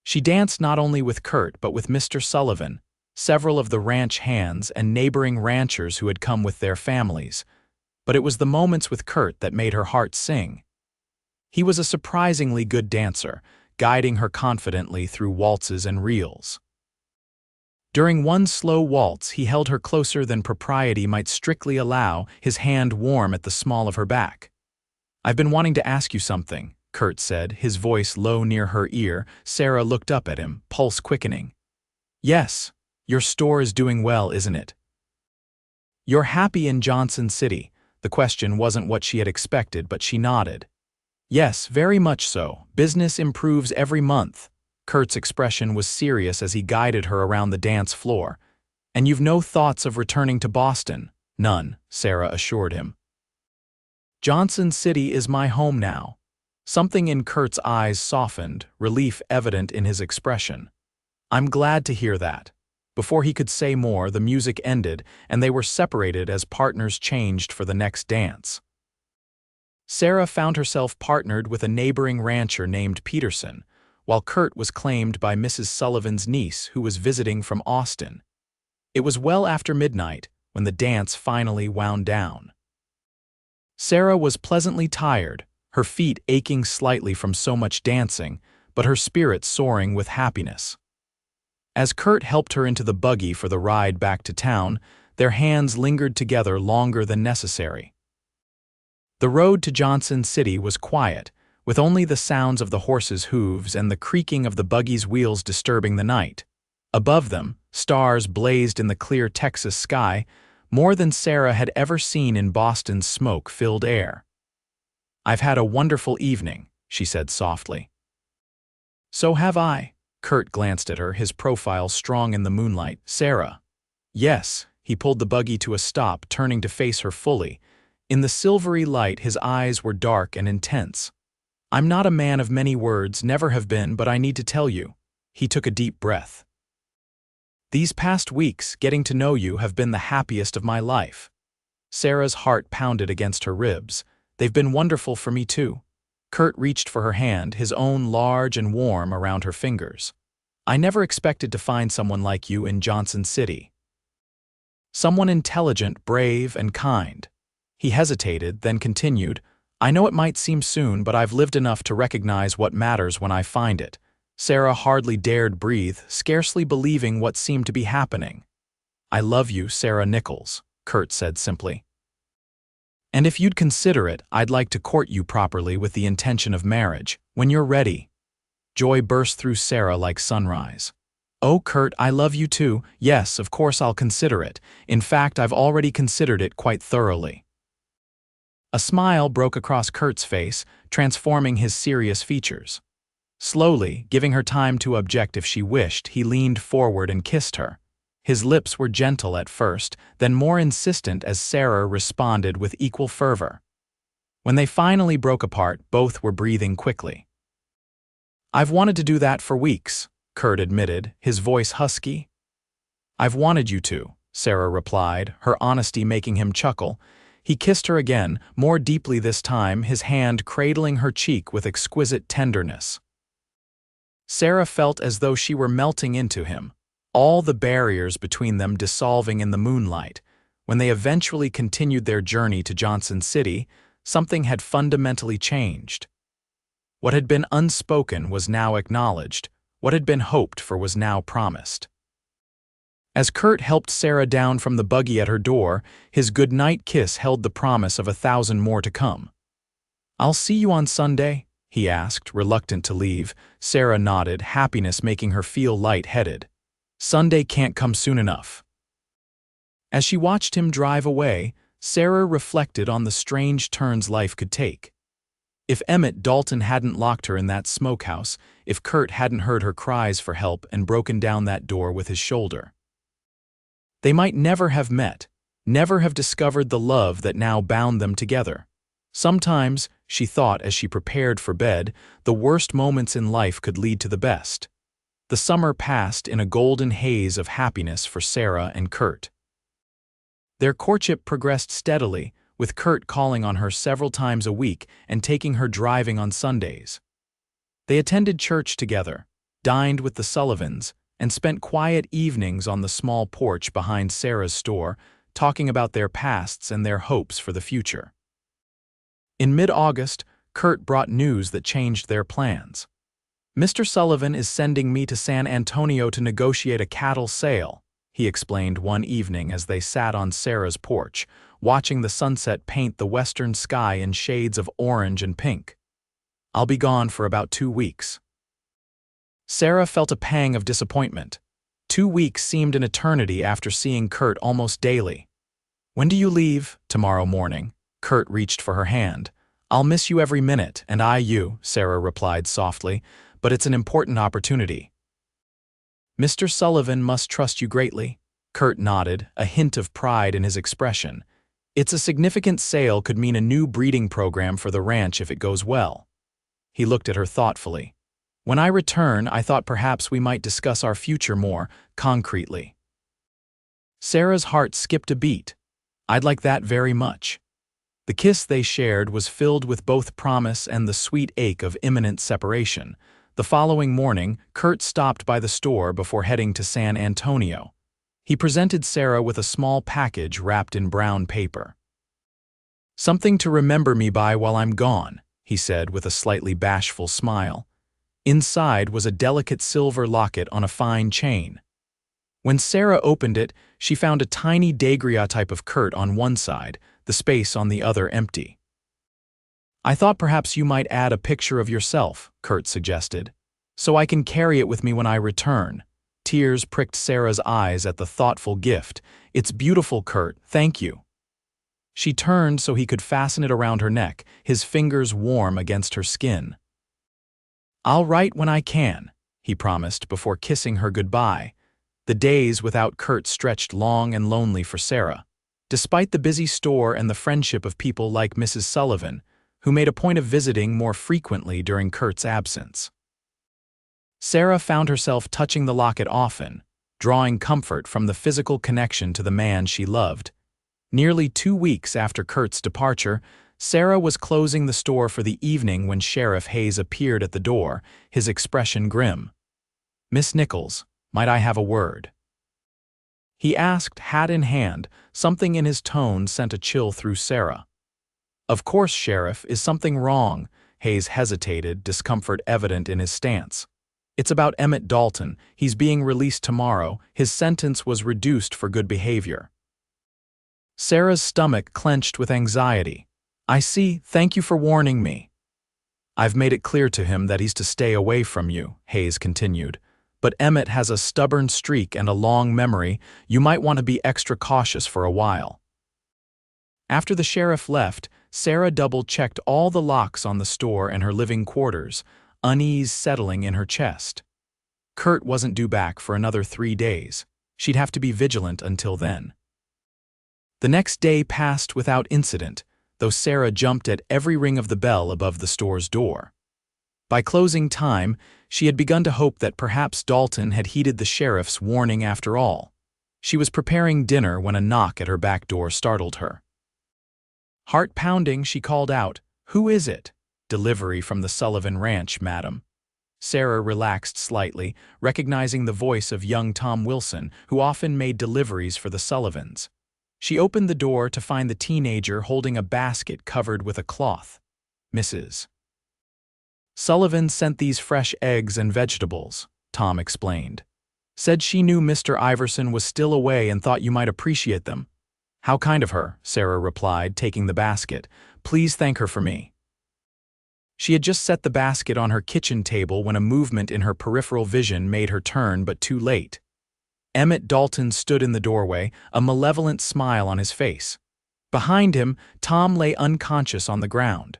[SPEAKER 1] She danced not only with Kurt but with Mr. Sullivan, several of the ranch hands, and neighboring ranchers who had come with their families. But it was the moments with Kurt that made her heart sing. He was a surprisingly good dancer, guiding her confidently through waltzes and reels. During one slow waltz, he held her closer than propriety might strictly allow, his hand warm at the small of her back. I've been wanting to ask you something, Kurt said, his voice low near her ear. Sarah looked up at him, pulse quickening. Yes, your store is doing well, isn't it? You're happy in Johnson City. The question wasn't what she had expected, but she nodded. Yes, very much so. Business improves every month. Kurt's expression was serious as he guided her around the dance floor. And you've no thoughts of returning to Boston? None, Sarah assured him. Johnson City is my home now. Something in Kurt's eyes softened, relief evident in his expression. I'm glad to hear that. Before he could say more, the music ended, and they were separated as partners changed for the next dance. Sarah found herself partnered with a neighboring rancher named Peterson, while Kurt was claimed by Mrs. Sullivan's niece, who was visiting from Austin. It was well after midnight when the dance finally wound down. Sarah was pleasantly tired, her feet aching slightly from so much dancing, but her spirit soaring with happiness. As Kurt helped her into the buggy for the ride back to town, their hands lingered together longer than necessary. The road to Johnson City was quiet, with only the sounds of the horses' hooves and the creaking of the buggy's wheels disturbing the night. Above them, stars blazed in the clear Texas sky, more than Sarah had ever seen in Boston's smoke-filled air. "I've had a wonderful evening," she said softly. "So have I." Kurt glanced at her, his profile strong in the moonlight. "Sarah." "Yes." He pulled the buggy to a stop, turning to face her fully. In the silvery light, his eyes were dark and intense. "I'm not a man of many words, never have been, but I need to tell you." He took a deep breath. "These past weeks, getting to know you, have been the happiest of my life." Sarah's heart pounded against her ribs. "They've been wonderful for me too." Kurt reached for her hand, his own large and warm around her fingers. "I never expected to find someone like you in Johnson City. Someone intelligent, brave, and kind." He hesitated, then continued, "I know it might seem soon, but I've lived enough to recognize what matters when I find it." Sarah hardly dared breathe, scarcely believing what seemed to be happening. "I love you, Sarah Nichols," Kurt said simply. "And if you'd consider it, I'd like to court you properly with the intention of marriage, when you're ready." Joy burst through Sarah like sunrise. "Oh, Kurt, I love you too. Yes, of course I'll consider it. In fact, I've already considered it quite thoroughly." A smile broke across Kurt's face, transforming his serious features. Slowly, giving her time to object if she wished, he leaned forward and kissed her. His lips were gentle at first, then more insistent as Sarah responded with equal fervor. When they finally broke apart, both were breathing quickly. "I've wanted to do that for weeks," Kurt admitted, his voice husky. "I've wanted you to," Sarah replied, her honesty making him chuckle. He kissed her again, more deeply this time, his hand cradling her cheek with exquisite tenderness. Sarah felt as though she were melting into him, all the barriers between them dissolving in the moonlight. When they eventually continued their journey to Johnson City, something had fundamentally changed. What had been unspoken was now acknowledged, what had been hoped for was now promised. As Kurt helped Sarah down from the buggy at her door, his goodnight kiss held the promise of 1,000 more to come. "I'll see you on Sunday?" he asked, reluctant to leave. Sarah nodded, happiness making her feel light-headed. "Sunday can't come soon enough." As she watched him drive away, Sarah reflected on the strange turns life could take. If Emmett Dalton hadn't locked her in that smokehouse, if Kurt hadn't heard her cries for help and broken down that door with his shoulder, they might never have met, never have discovered the love that now bound them together. Sometimes, she thought as she prepared for bed, the worst moments in life could lead to the best. The summer passed in a golden haze of happiness for Sarah and Kurt. Their courtship progressed steadily, with Kurt calling on her several times a week and taking her driving on Sundays. They attended church together, dined with the Sullivans, and spent quiet evenings on the small porch behind Sarah's store, talking about their pasts and their hopes for the future. In mid-August, Kurt brought news that changed their plans. "Mr. Sullivan is sending me to San Antonio to negotiate a cattle sale," he explained one evening as they sat on Sarah's porch, watching the sunset paint the western sky in shades of orange and pink. "I'll be gone for about 2 weeks." Sarah felt a pang of disappointment. 2 weeks seemed an eternity after seeing Kurt almost daily. "When do you leave?" "Tomorrow morning." Kurt reached for her hand. "I'll miss you every minute, and I you," Sarah replied softly, "but it's an important opportunity." "Mr. Sullivan must trust you greatly." Kurt nodded, a hint of pride in his expression. "It's a significant sale, could mean a new breeding program for the ranch if it goes well." He looked at her thoughtfully. "When I return, I thought perhaps we might discuss our future more concretely." Sarah's heart skipped a beat. "I'd like that very much." The kiss they shared was filled with both promise and the sweet ache of imminent separation. The following morning, Kurt stopped by the store before heading to San Antonio. He presented Sarah with a small package wrapped in brown paper. "Something to remember me by while I'm gone," he said with a slightly bashful smile. Inside was a delicate silver locket on a fine chain. When Sarah opened it, she found a tiny daguerreotype of Kurt on one side, the space on the other empty. "I thought perhaps you might add a picture of yourself," Kurt suggested, "so I can carry it with me when I return. Tears pricked Sarah's eyes at the thoughtful gift. "It's beautiful, Kurt, thank you." She turned so he could fasten it around her neck, his fingers warm against her skin. "I'll write when I can," he promised before kissing her goodbye. The days without Kurt stretched long and lonely for Sarah, despite the busy store and the friendship of people like Mrs. Sullivan, who made a point of visiting more frequently during Kurt's absence. Sarah found herself touching the locket often, drawing comfort from the physical connection to the man she loved. Nearly 2 weeks after Kurt's departure, Sarah was closing the store for the evening when Sheriff Hayes appeared at the door, his expression grim. "Miss Nichols, might I have a word?" He asked, hat in hand. Something in his tone sent a chill through Sarah. "Of course, Sheriff, is something wrong?" Hayes hesitated, discomfort evident in his stance. "It's about Emmett Dalton. He's being released tomorrow. His sentence was reduced for good behavior." Sarah's stomach clenched with anxiety. "I see, thank you for warning me." "I've made it clear to him that he's to stay away from you," Hayes continued. "But Emmett has a stubborn streak and a long memory. You might want to be extra cautious for a while." After the sheriff left, Sarah double-checked all the locks on the store and her living quarters, unease settling in her chest. Kurt wasn't due back for another 3 days. She'd have to be vigilant until then. The next day passed without incident, though Sarah jumped at every ring of the bell above the store's door. By closing time, she had begun to hope that perhaps Dalton had heeded the sheriff's warning after all. She was preparing dinner when a knock at her back door startled her. Heart pounding, she called out, "Who is it?" "Delivery from the Sullivan Ranch, madam." Sarah relaxed slightly, recognizing the voice of young Tom Wilson, who often made deliveries for the Sullivans. She opened the door to find the teenager holding a basket covered with a cloth. "Mrs. Sullivan sent these fresh eggs and vegetables," Tom explained. "Said she knew Mr. Iverson was still away and thought you might appreciate them." "How kind of her," Sarah replied, taking the basket. "Please thank her for me." She had just set the basket on her kitchen table when a movement in her peripheral vision made her turn, but too late. Emmett Dalton stood in the doorway, a malevolent smile on his face. Behind him, Tom lay unconscious on the ground.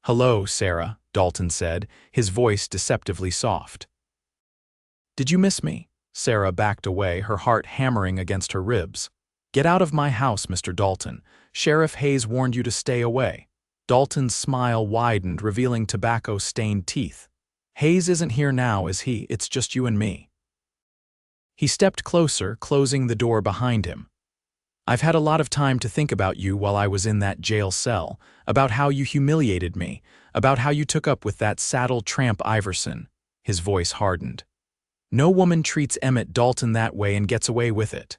[SPEAKER 1] "Hello, Sarah," Dalton said, his voice deceptively soft. "Did you miss me?" Sarah backed away, her heart hammering against her ribs. "Get out of my house, Mr. Dalton. Sheriff Hayes warned you to stay away." Dalton's smile widened, revealing tobacco-stained teeth. "Hayes isn't here now, is he? It's just you and me." He stepped closer, closing the door behind him. "I've had a lot of time to think about you while I was in that jail cell, about how you humiliated me, about how you took up with that saddle tramp Iverson." His voice hardened. "No woman treats Emmett Dalton that way and gets away with it."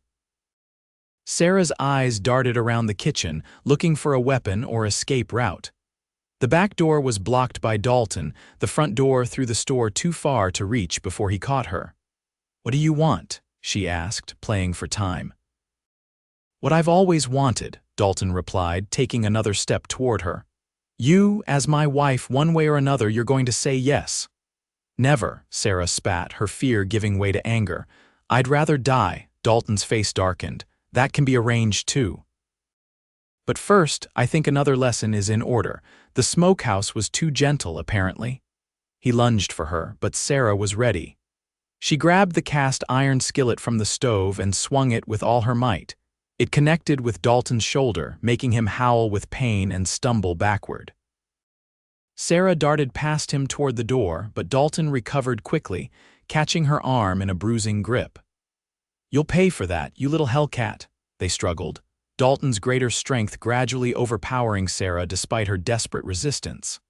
[SPEAKER 1] Sarah's eyes darted around the kitchen, looking for a weapon or escape route. The back door was blocked by Dalton, the front door through the store too far to reach before he caught her. "What do you want?" she asked, playing for time. "What I've always wanted," Dalton replied, taking another step toward her. "You, as my wife, one way or another, you're going to say yes." "Never," Sarah spat, her fear giving way to anger. "I'd rather die." Dalton's face darkened. "That can be arranged too. But first, I think another lesson is in order. The smokehouse was too gentle, apparently." He lunged for her, but Sarah was ready. She grabbed the cast iron skillet from the stove and swung it with all her might. It connected with Dalton's shoulder, making him howl with pain and stumble backward. Sarah darted past him toward the door, but Dalton recovered quickly, catching her arm in a bruising grip. "You'll pay for that, you little hellcat," they struggled, Dalton's greater strength gradually overpowering Sarah despite her desperate resistance.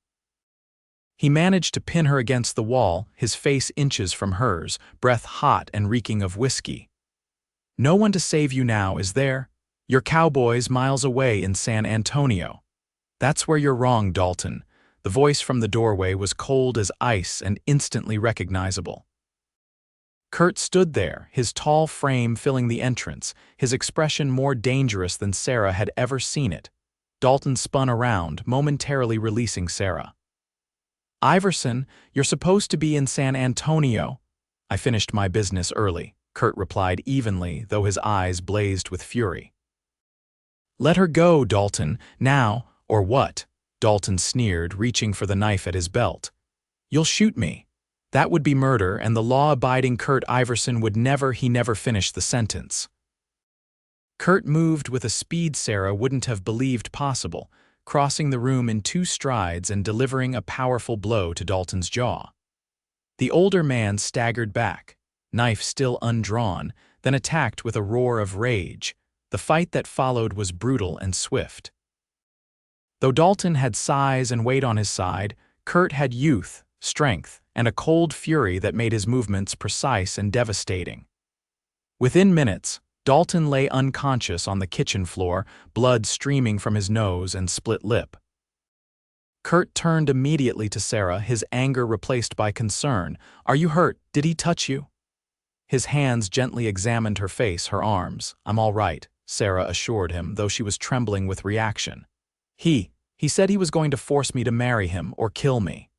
[SPEAKER 1] He managed to pin her against the wall, his face inches from hers, breath hot and reeking of whiskey. "No one to save you now, is there? Your Cowboy's miles away in San Antonio." "That's where you're wrong, Dalton." The voice from the doorway was cold as ice and instantly recognizable. Kurt stood there, his tall frame filling the entrance, his expression more dangerous than Sarah had ever seen it. Dalton spun around, momentarily releasing Sarah. "Iverson, you're supposed to be in San Antonio." "I finished my business early." Kurt replied evenly, though his eyes blazed with fury. "Let her go, Dalton, now, or what?" Dalton sneered, reaching for the knife at his belt. "You'll shoot me. That would be murder, and the law-abiding Kurt Iverson would never finish the sentence." Kurt moved with a speed Sarah wouldn't have believed possible, crossing the room in 2 strides and delivering a powerful blow to Dalton's jaw. The older man staggered back, knife still undrawn, then attacked with a roar of rage. The fight that followed was brutal and swift. Though Dalton had size and weight on his side, Kurt had youth, strength, and a cold fury that made his movements precise and devastating. Within minutes, Dalton lay unconscious on the kitchen floor, blood streaming from his nose and split lip. Kurt turned immediately to Sarah, his anger replaced by concern. "Are you hurt? Did he touch you?" His hands gently examined her face, her arms. "I'm all right," Sarah assured him, though she was trembling with reaction. He said he was going to force me to marry him or kill me."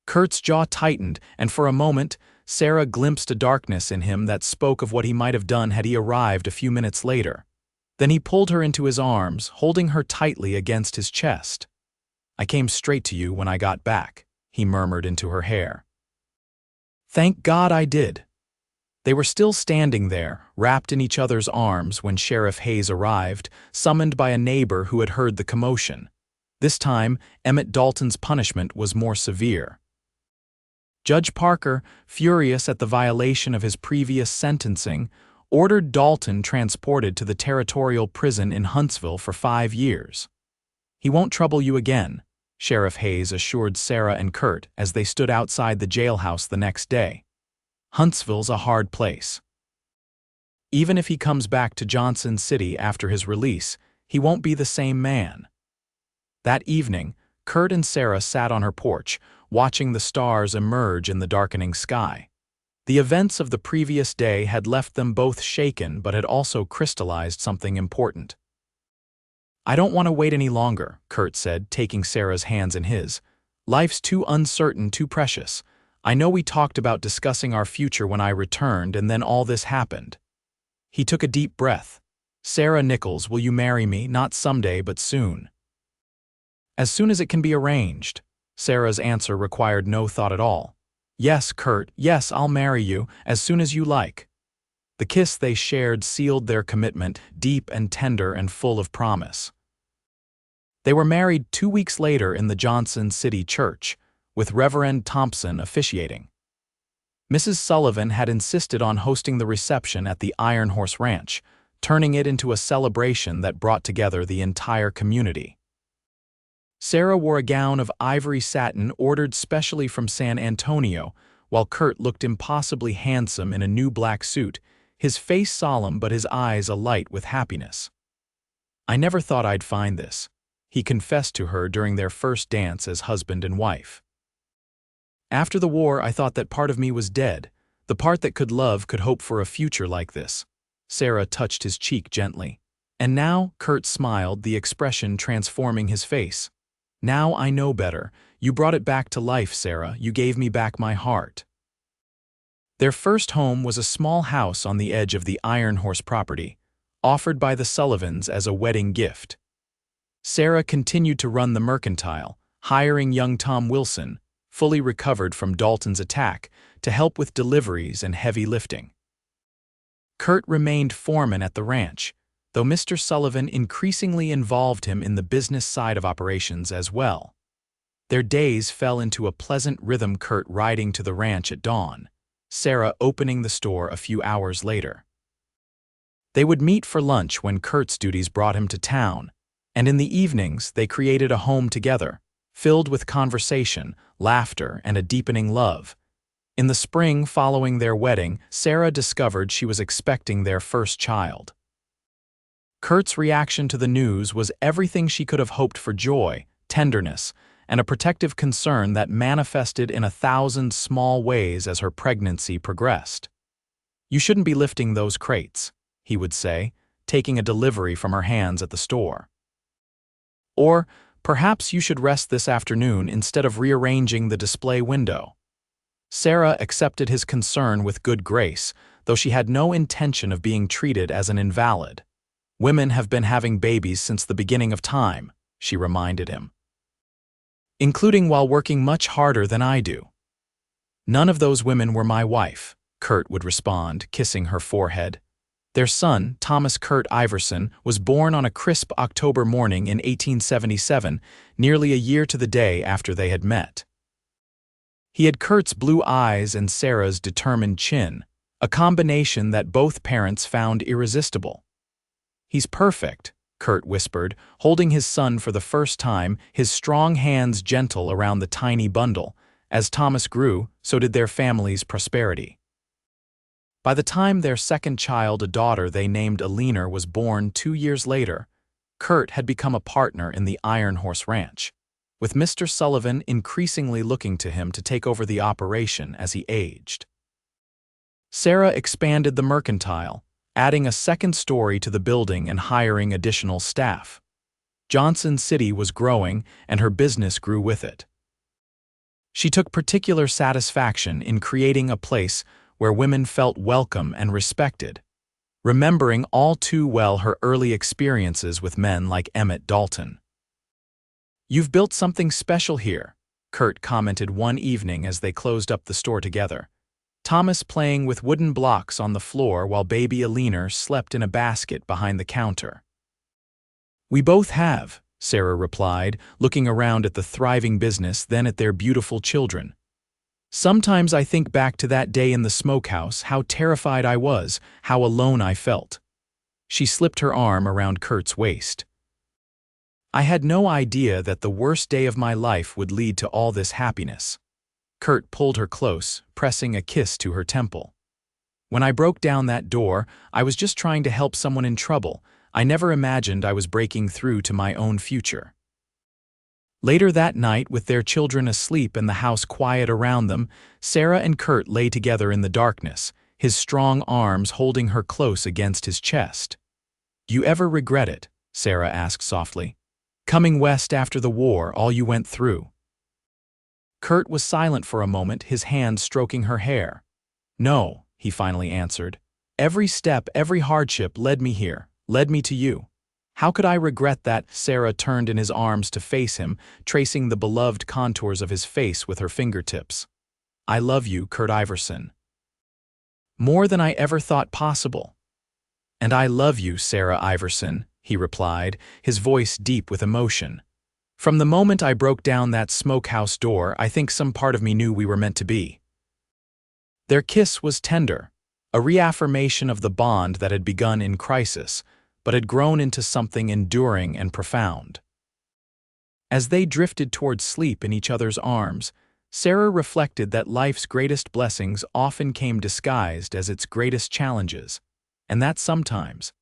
[SPEAKER 1] Kurt's jaw tightened, and for a moment, Sarah glimpsed a darkness in him that spoke of what he might have done had he arrived a few minutes later. Then he pulled her into his arms, holding her tightly against his chest. "I came straight to you when I got back," he murmured into her hair. "Thank God I did." They were still standing there, wrapped in each other's arms, when Sheriff Hayes arrived, summoned by a neighbor who had heard the commotion. This time, Emmett Dalton's punishment was more severe. Judge Parker, furious at the violation of his previous sentencing, ordered Dalton transported to the territorial prison in Huntsville for 5 years. "He won't trouble you again," Sheriff Hayes assured Sarah and Kurt as they stood outside the jailhouse the next day. "Huntsville's a hard place. Even if he comes back to Johnson City after his release, he won't be the same man." That evening, Kurt and Sarah sat on her porch, watching the stars emerge in the darkening sky. The events of the previous day had left them both shaken but had also crystallized something important. "I don't want to wait any longer," Kurt said, taking Sarah's hands in his. "Life's too uncertain, too precious. I know we talked about discussing our future when I returned, and then all this happened." He took a deep breath. "Sarah Nichols, will you marry me, not someday, but soon?" "As soon as it can be arranged." Sarah's answer required no thought at all. "Yes, Kurt, yes, I'll marry you, as soon as you like." The kiss they shared sealed their commitment, deep and tender and full of promise. They were married 2 weeks later in the Johnson City Church, with Reverend Thompson officiating. Mrs. Sullivan had insisted on hosting the reception at the Iron Horse Ranch, turning it into a celebration that brought together the entire community. Sarah wore a gown of ivory satin ordered specially from San Antonio, while Kurt looked impossibly handsome in a new black suit, his face solemn but his eyes alight with happiness. "I never thought I'd find this," he confessed to her during their first dance as husband and wife. "After the war, I thought that part of me was dead, the part that could love, could hope for a future like this." Sarah touched his cheek gently. "And now," Kurt smiled, the expression transforming his face. "Now I know better. You brought it back to life, Sarah. You gave me back my heart." Their first home was a small house on the edge of the Iron Horse property, offered by the Sullivans as a wedding gift. Sarah continued to run the mercantile, hiring young Tom Wilson, fully recovered from Dalton's attack, to help with deliveries and heavy lifting. Kurt remained foreman at the ranch, though Mr. Sullivan increasingly involved him in the business side of operations as well. Their days fell into a pleasant rhythm, Kurt riding to the ranch at dawn, Sarah opening the store a few hours later. They would meet for lunch when Kurt's duties brought him to town, and in the evenings they created a home together, filled with conversation, laughter, and a deepening love. In the spring following their wedding, Sarah discovered she was expecting their first child. Kurt's reaction to the news was everything she could have hoped for: joy, tenderness, and a protective concern that manifested in 1,000 small ways as her pregnancy progressed. "You shouldn't be lifting those crates," he would say, taking a delivery from her hands at the store. Or, "Perhaps you should rest this afternoon instead of rearranging the display window." Sarah accepted his concern with good grace, though she had no intention of being treated as an invalid. "Women have been having babies since the beginning of time," she reminded him, "including while working much harder than I do." "None of those women were my wife," Kurt would respond, kissing her forehead. Their son, Thomas Kurt Iverson, was born on a crisp October morning in 1877, nearly a year to the day after they had met. He had Kurt's blue eyes and Sarah's determined chin, a combination that both parents found irresistible. "He's perfect," Kurt whispered, holding his son for the first time, his strong hands gentle around the tiny bundle. As Thomas grew, so did their family's prosperity. By the time their second child, a daughter they named Alina, was born 2 years later, Kurt had become a partner in the Iron Horse Ranch, with Mr. Sullivan increasingly looking to him to take over the operation as he aged. Sarah expanded the mercantile, adding a second story to the building and hiring additional staff. Johnson City was growing, and her business grew with it. She took particular satisfaction in creating a place where women felt welcome and respected, remembering all too well her early experiences with men like Emmett Dalton. "You've built something special here," Kurt commented one evening as they closed up the store together, Thomas playing with wooden blocks on the floor while baby Alina slept in a basket behind the counter. "We both have," Sarah replied, looking around at the thriving business, then at their beautiful children. "Sometimes I think back to that day in the smokehouse, how terrified I was, how alone I felt." She slipped her arm around Kurt's waist. "I had no idea that the worst day of my life would lead to all this happiness." Kurt pulled her close, pressing a kiss to her temple. "When I broke down that door, I was just trying to help someone in trouble. I never imagined I was breaking through to my own future." Later that night, with their children asleep and the house quiet around them, Sarah and Kurt lay together in the darkness, his strong arms holding her close against his chest. "Do you ever regret it?" Sarah asked softly. "Coming west after the war, all you went through?" Kurt was silent for a moment, his hand stroking her hair. "No," he finally answered. "Every step, every hardship led me here, led me to you. How could I regret that?" Sarah turned in his arms to face him, tracing the beloved contours of his face with her fingertips. "I love you, Kurt Iverson. More than I ever thought possible." "And I love you, Sarah Iverson," he replied, his voice deep with emotion. "From the moment I broke down that smokehouse door, I think some part of me knew we were meant to be." Their kiss was tender, a reaffirmation of the bond that had begun in crisis, but had grown into something enduring and profound. As they drifted toward sleep in each other's arms, Sarah reflected that life's greatest blessings often came disguised as its greatest challenges, and that sometimes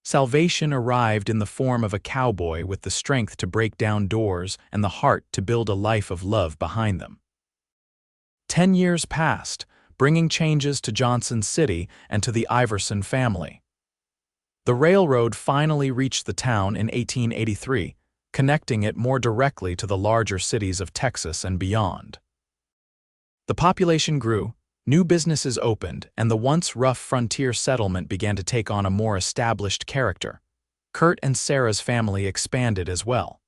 [SPEAKER 1] salvation arrived in the form of a cowboy with the strength to break down doors and the heart to build a life of love behind them. 10 years passed, bringing changes to Johnson City and to the Iverson family. The railroad finally reached the town in 1883, connecting it more directly to the larger cities of Texas and beyond. The population grew, new businesses opened, and the once rough frontier settlement began to take on a more established character. Kurt and Sarah's family expanded as well.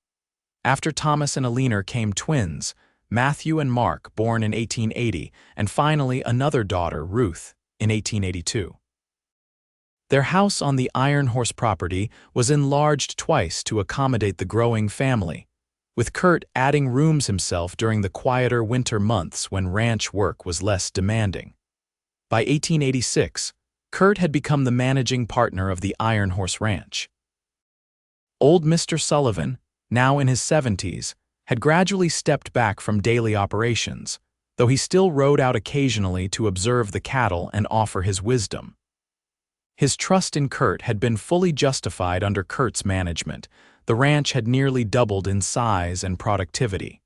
[SPEAKER 1] After Thomas and Alina came twins, Matthew and Mark, born in 1880, and finally another daughter, Ruth, in 1882. Their house on the Iron Horse property was enlarged twice to accommodate the growing family, with Kurt adding rooms himself during the quieter winter months when ranch work was less demanding. By 1886, Kurt had become the managing partner of the Iron Horse Ranch. Old Mr. Sullivan, now in his 70s, had gradually stepped back from daily operations, though he still rode out occasionally to observe the cattle and offer his wisdom. His trust in Kurt had been fully justified under Kurt's management. The ranch had nearly doubled in size and productivity.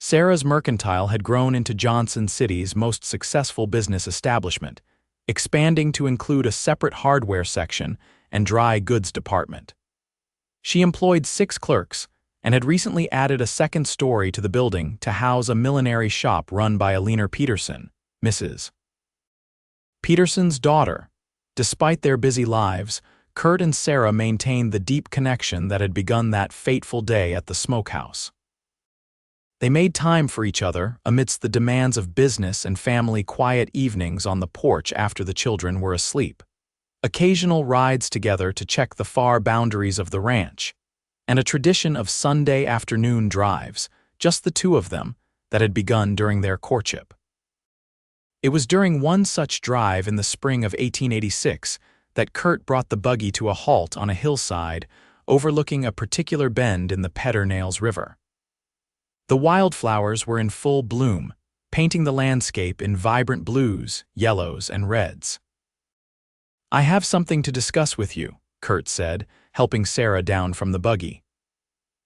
[SPEAKER 1] Sarah's mercantile had grown into Johnson City's most successful business establishment, expanding to include a separate hardware section and dry goods department. She employed 6 clerks and had recently added a second story to the building to house a millinery shop run by Alina Peterson, Mrs. Peterson's daughter. Despite their busy lives, Kurt and Sarah maintained the deep connection that had begun that fateful day at the Smokehouse. They made time for each other amidst the demands of business and family quiet evenings on the porch after the children were asleep. Occasional rides together to check the far boundaries of the ranch, and a tradition of Sunday afternoon drives, just the two of them, that had begun during their courtship. It was during one such drive in the spring of 1886 that Kurt brought the buggy to a halt on a hillside overlooking a particular bend in the Pedernales River. The wildflowers were in full bloom, painting the landscape in vibrant blues, yellows, and reds. "I have something to discuss with you," Kurt said, helping Sarah down from the buggy.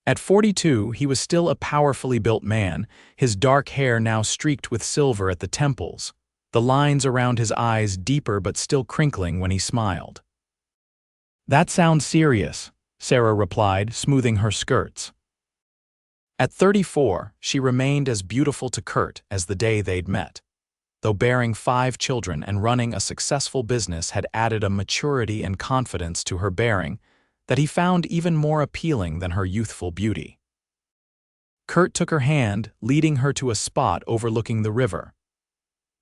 [SPEAKER 1] At 42, he was still a powerfully built man, his dark hair now streaked with silver at the temples, the lines around his eyes deeper but still crinkling when he smiled. "That sounds serious," Sarah replied, smoothing her skirts. At 34, she remained as beautiful to Kurt as the day they'd met, though bearing 5 children and running a successful business had added a maturity and confidence to her bearing that he found even more appealing than her youthful beauty. Kurt took her hand, leading her to a spot overlooking the river.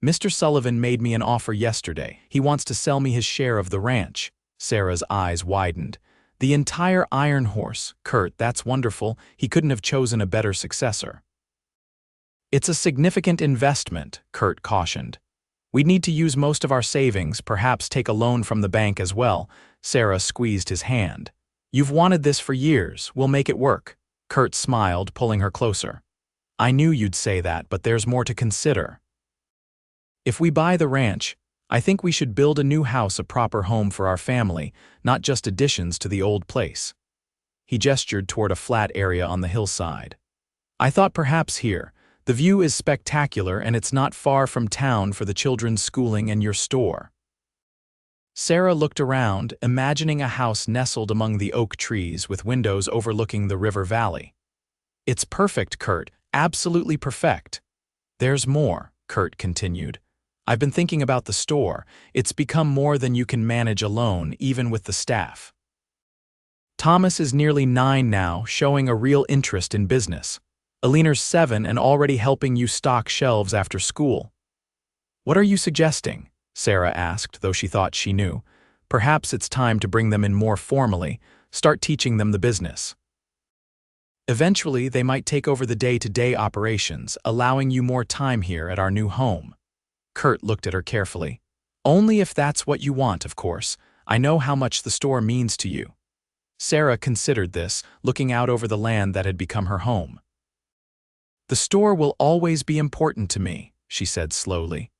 [SPEAKER 1] "Mr. Sullivan made me an offer yesterday. He wants to sell me his share of the ranch." Sarah's eyes widened. "The entire Iron Horse, Kurt, that's wonderful. He couldn't have chosen a better successor." "It's a significant investment," Kurt cautioned. "We'd need to use most of our savings, perhaps take a loan from the bank as well." Sarah squeezed his hand. "You've wanted this for years. We'll make it work." Kurt smiled, pulling her closer. "I knew you'd say that, but there's more to consider. If we buy the ranch, I think we should build a new house, a proper home for our family, not just additions to the old place." He gestured toward a flat area on the hillside. "I thought perhaps here. The view is spectacular and it's not far from town for the children's schooling and your store." Sarah looked around, imagining a house nestled among the oak trees with windows overlooking the river valley. "It's perfect, Kurt, absolutely perfect." "There's more," Kurt continued. "I've been thinking about the store. It's become more than you can manage alone, even with the staff. Thomas is nearly 9 now, showing a real interest in business. Alina's 7 and already helping you stock shelves after school." "What are you suggesting?" Sarah asked, though she thought she knew. "Perhaps it's time to bring them in more formally, start teaching them the business. Eventually, they might take over the day-to-day operations, allowing you more time here at our new home." Kurt looked at her carefully. "Only if that's what you want, of course. I know how much the store means to you." Sarah considered this, looking out over the land that had become her home. "The store will always be important to me," she said slowly.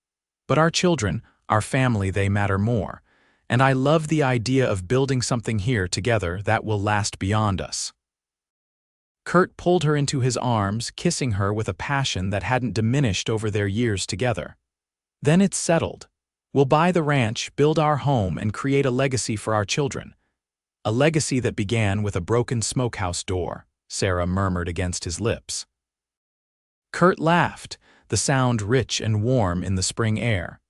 [SPEAKER 1] "But our children, our family, they matter more. And I love the idea of building something here together that will last beyond us." Kurt pulled her into his arms, kissing her with a passion that hadn't diminished over their years together. "Then it's settled. We'll buy the ranch, build our home, and create a legacy for our children. A legacy that began with a broken smokehouse door," Sarah murmured against his lips. Kurt laughed, the sound rich and warm in the spring air.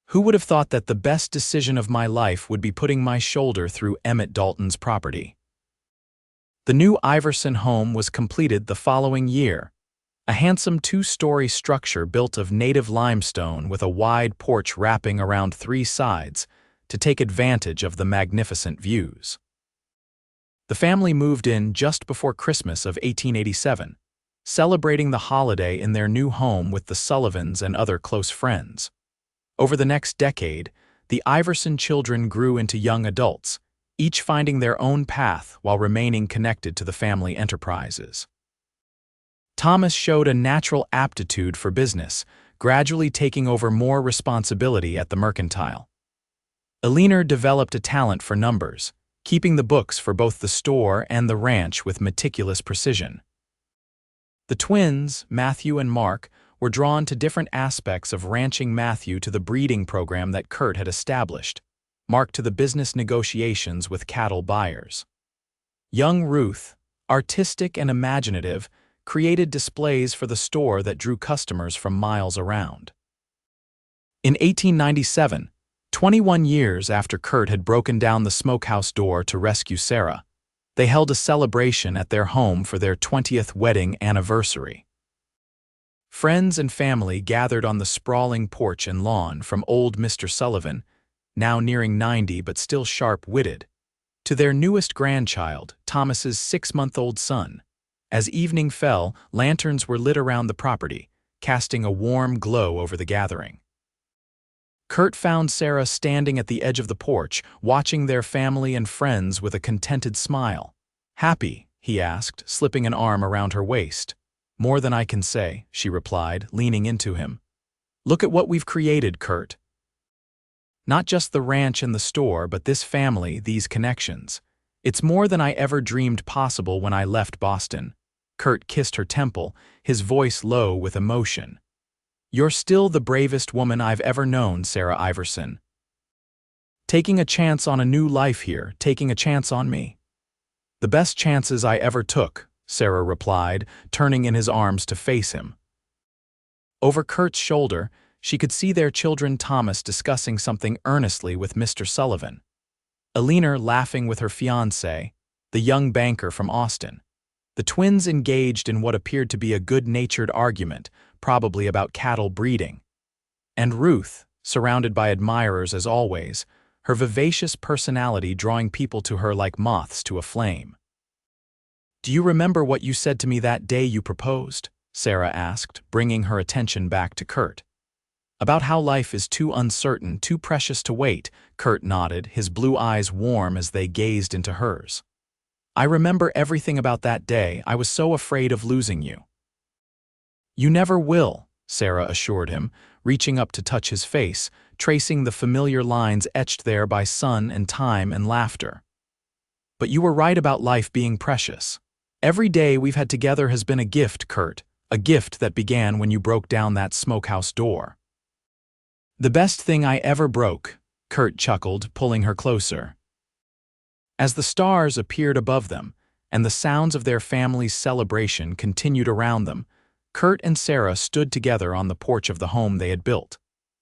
[SPEAKER 1] "Who would have thought that the best decision of my life would be putting my shoulder through Emmett Dalton's property?" The new Iverson home was completed the following year, a handsome 2-story structure built of native limestone with a wide porch wrapping around 3 sides to take advantage of the magnificent views. The family moved in just before Christmas of 1887, celebrating the holiday in their new home with the Sullivans and other close friends. Over the next decade, the Iverson children grew into young adults, each finding their own path while remaining connected to the family enterprises. Thomas showed a natural aptitude for business, gradually taking over more responsibility at the mercantile. Alina developed a talent for numbers, keeping the books for both the store and the ranch with meticulous precision. The twins, Matthew and Mark, were drawn to different aspects of ranching, Matthew to the breeding program that Kurt had established, Mark to the business negotiations with cattle buyers. Young Ruth, artistic and imaginative, created displays for the store that drew customers from miles around. In 1897, 21 years after Kurt had broken down the smokehouse door to rescue Sarah, they held a celebration at their home for their 20th wedding anniversary. Friends and family gathered on the sprawling porch and lawn, from old Mr. Sullivan, now nearing 90 but still sharp-witted, to their newest grandchild, Thomas's 6-month-old son. As evening fell, lanterns were lit around the property, casting a warm glow over the gathering. Kurt found Sarah standing at the edge of the porch, watching their family and friends with a contented smile. "Happy?" he asked, slipping an arm around her waist. "More than I can say," she replied, leaning into him. "Look at what we've created, Kurt. Not just the ranch and the store, but this family, these connections. It's more than I ever dreamed possible when I left Boston." Kurt kissed her temple, his voice low with emotion. "You're still the bravest woman I've ever known, Sarah Iverson. Taking a chance on a new life here, taking a chance on me." "The best chances I ever took," Sarah replied, turning in his arms to face him. Over Kurt's shoulder, she could see their children Thomas discussing something earnestly with Mr. Sullivan, Alina laughing with her fiancé, the young banker from Austin. The twins engaged in what appeared to be a good-natured argument, probably about cattle breeding. And Ruth, surrounded by admirers as always, her vivacious personality drawing people to her like moths to a flame. "Do you remember what you said to me that day you proposed?" Sarah asked, bringing her attention back to Kurt. "About how life is too uncertain, too precious to wait," Kurt nodded, his blue eyes warm as they gazed into hers. "I remember everything about that day. I was so afraid of losing you." "You never will," Sarah assured him, reaching up to touch his face, tracing the familiar lines etched there by sun and time and laughter. "But you were right about life being precious. Every day we've had together has been a gift, Kurt, a gift that began when you broke down that smokehouse door." "The best thing I ever broke," Kurt chuckled, pulling her closer. As the stars appeared above them, and the sounds of their family's celebration continued around them, Kurt and Sarah stood together on the porch of the home they had built,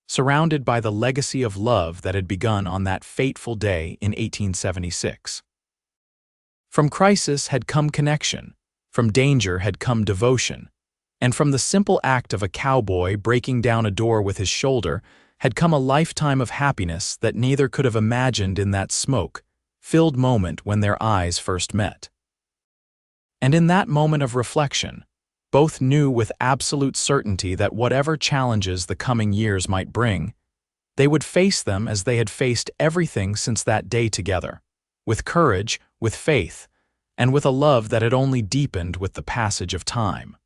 [SPEAKER 1] surrounded by the legacy of love that had begun on that fateful day in 1876. From crisis had come connection, from danger had come devotion, and from the simple act of a cowboy breaking down a door with his shoulder had come a lifetime of happiness that neither could have imagined in that smoke-filled moment when their eyes first met. And in that moment of reflection, both knew with absolute certainty that whatever challenges the coming years might bring, they would face them as they had faced everything since that day together, with courage, with faith, and with a love that had only deepened with the passage of time.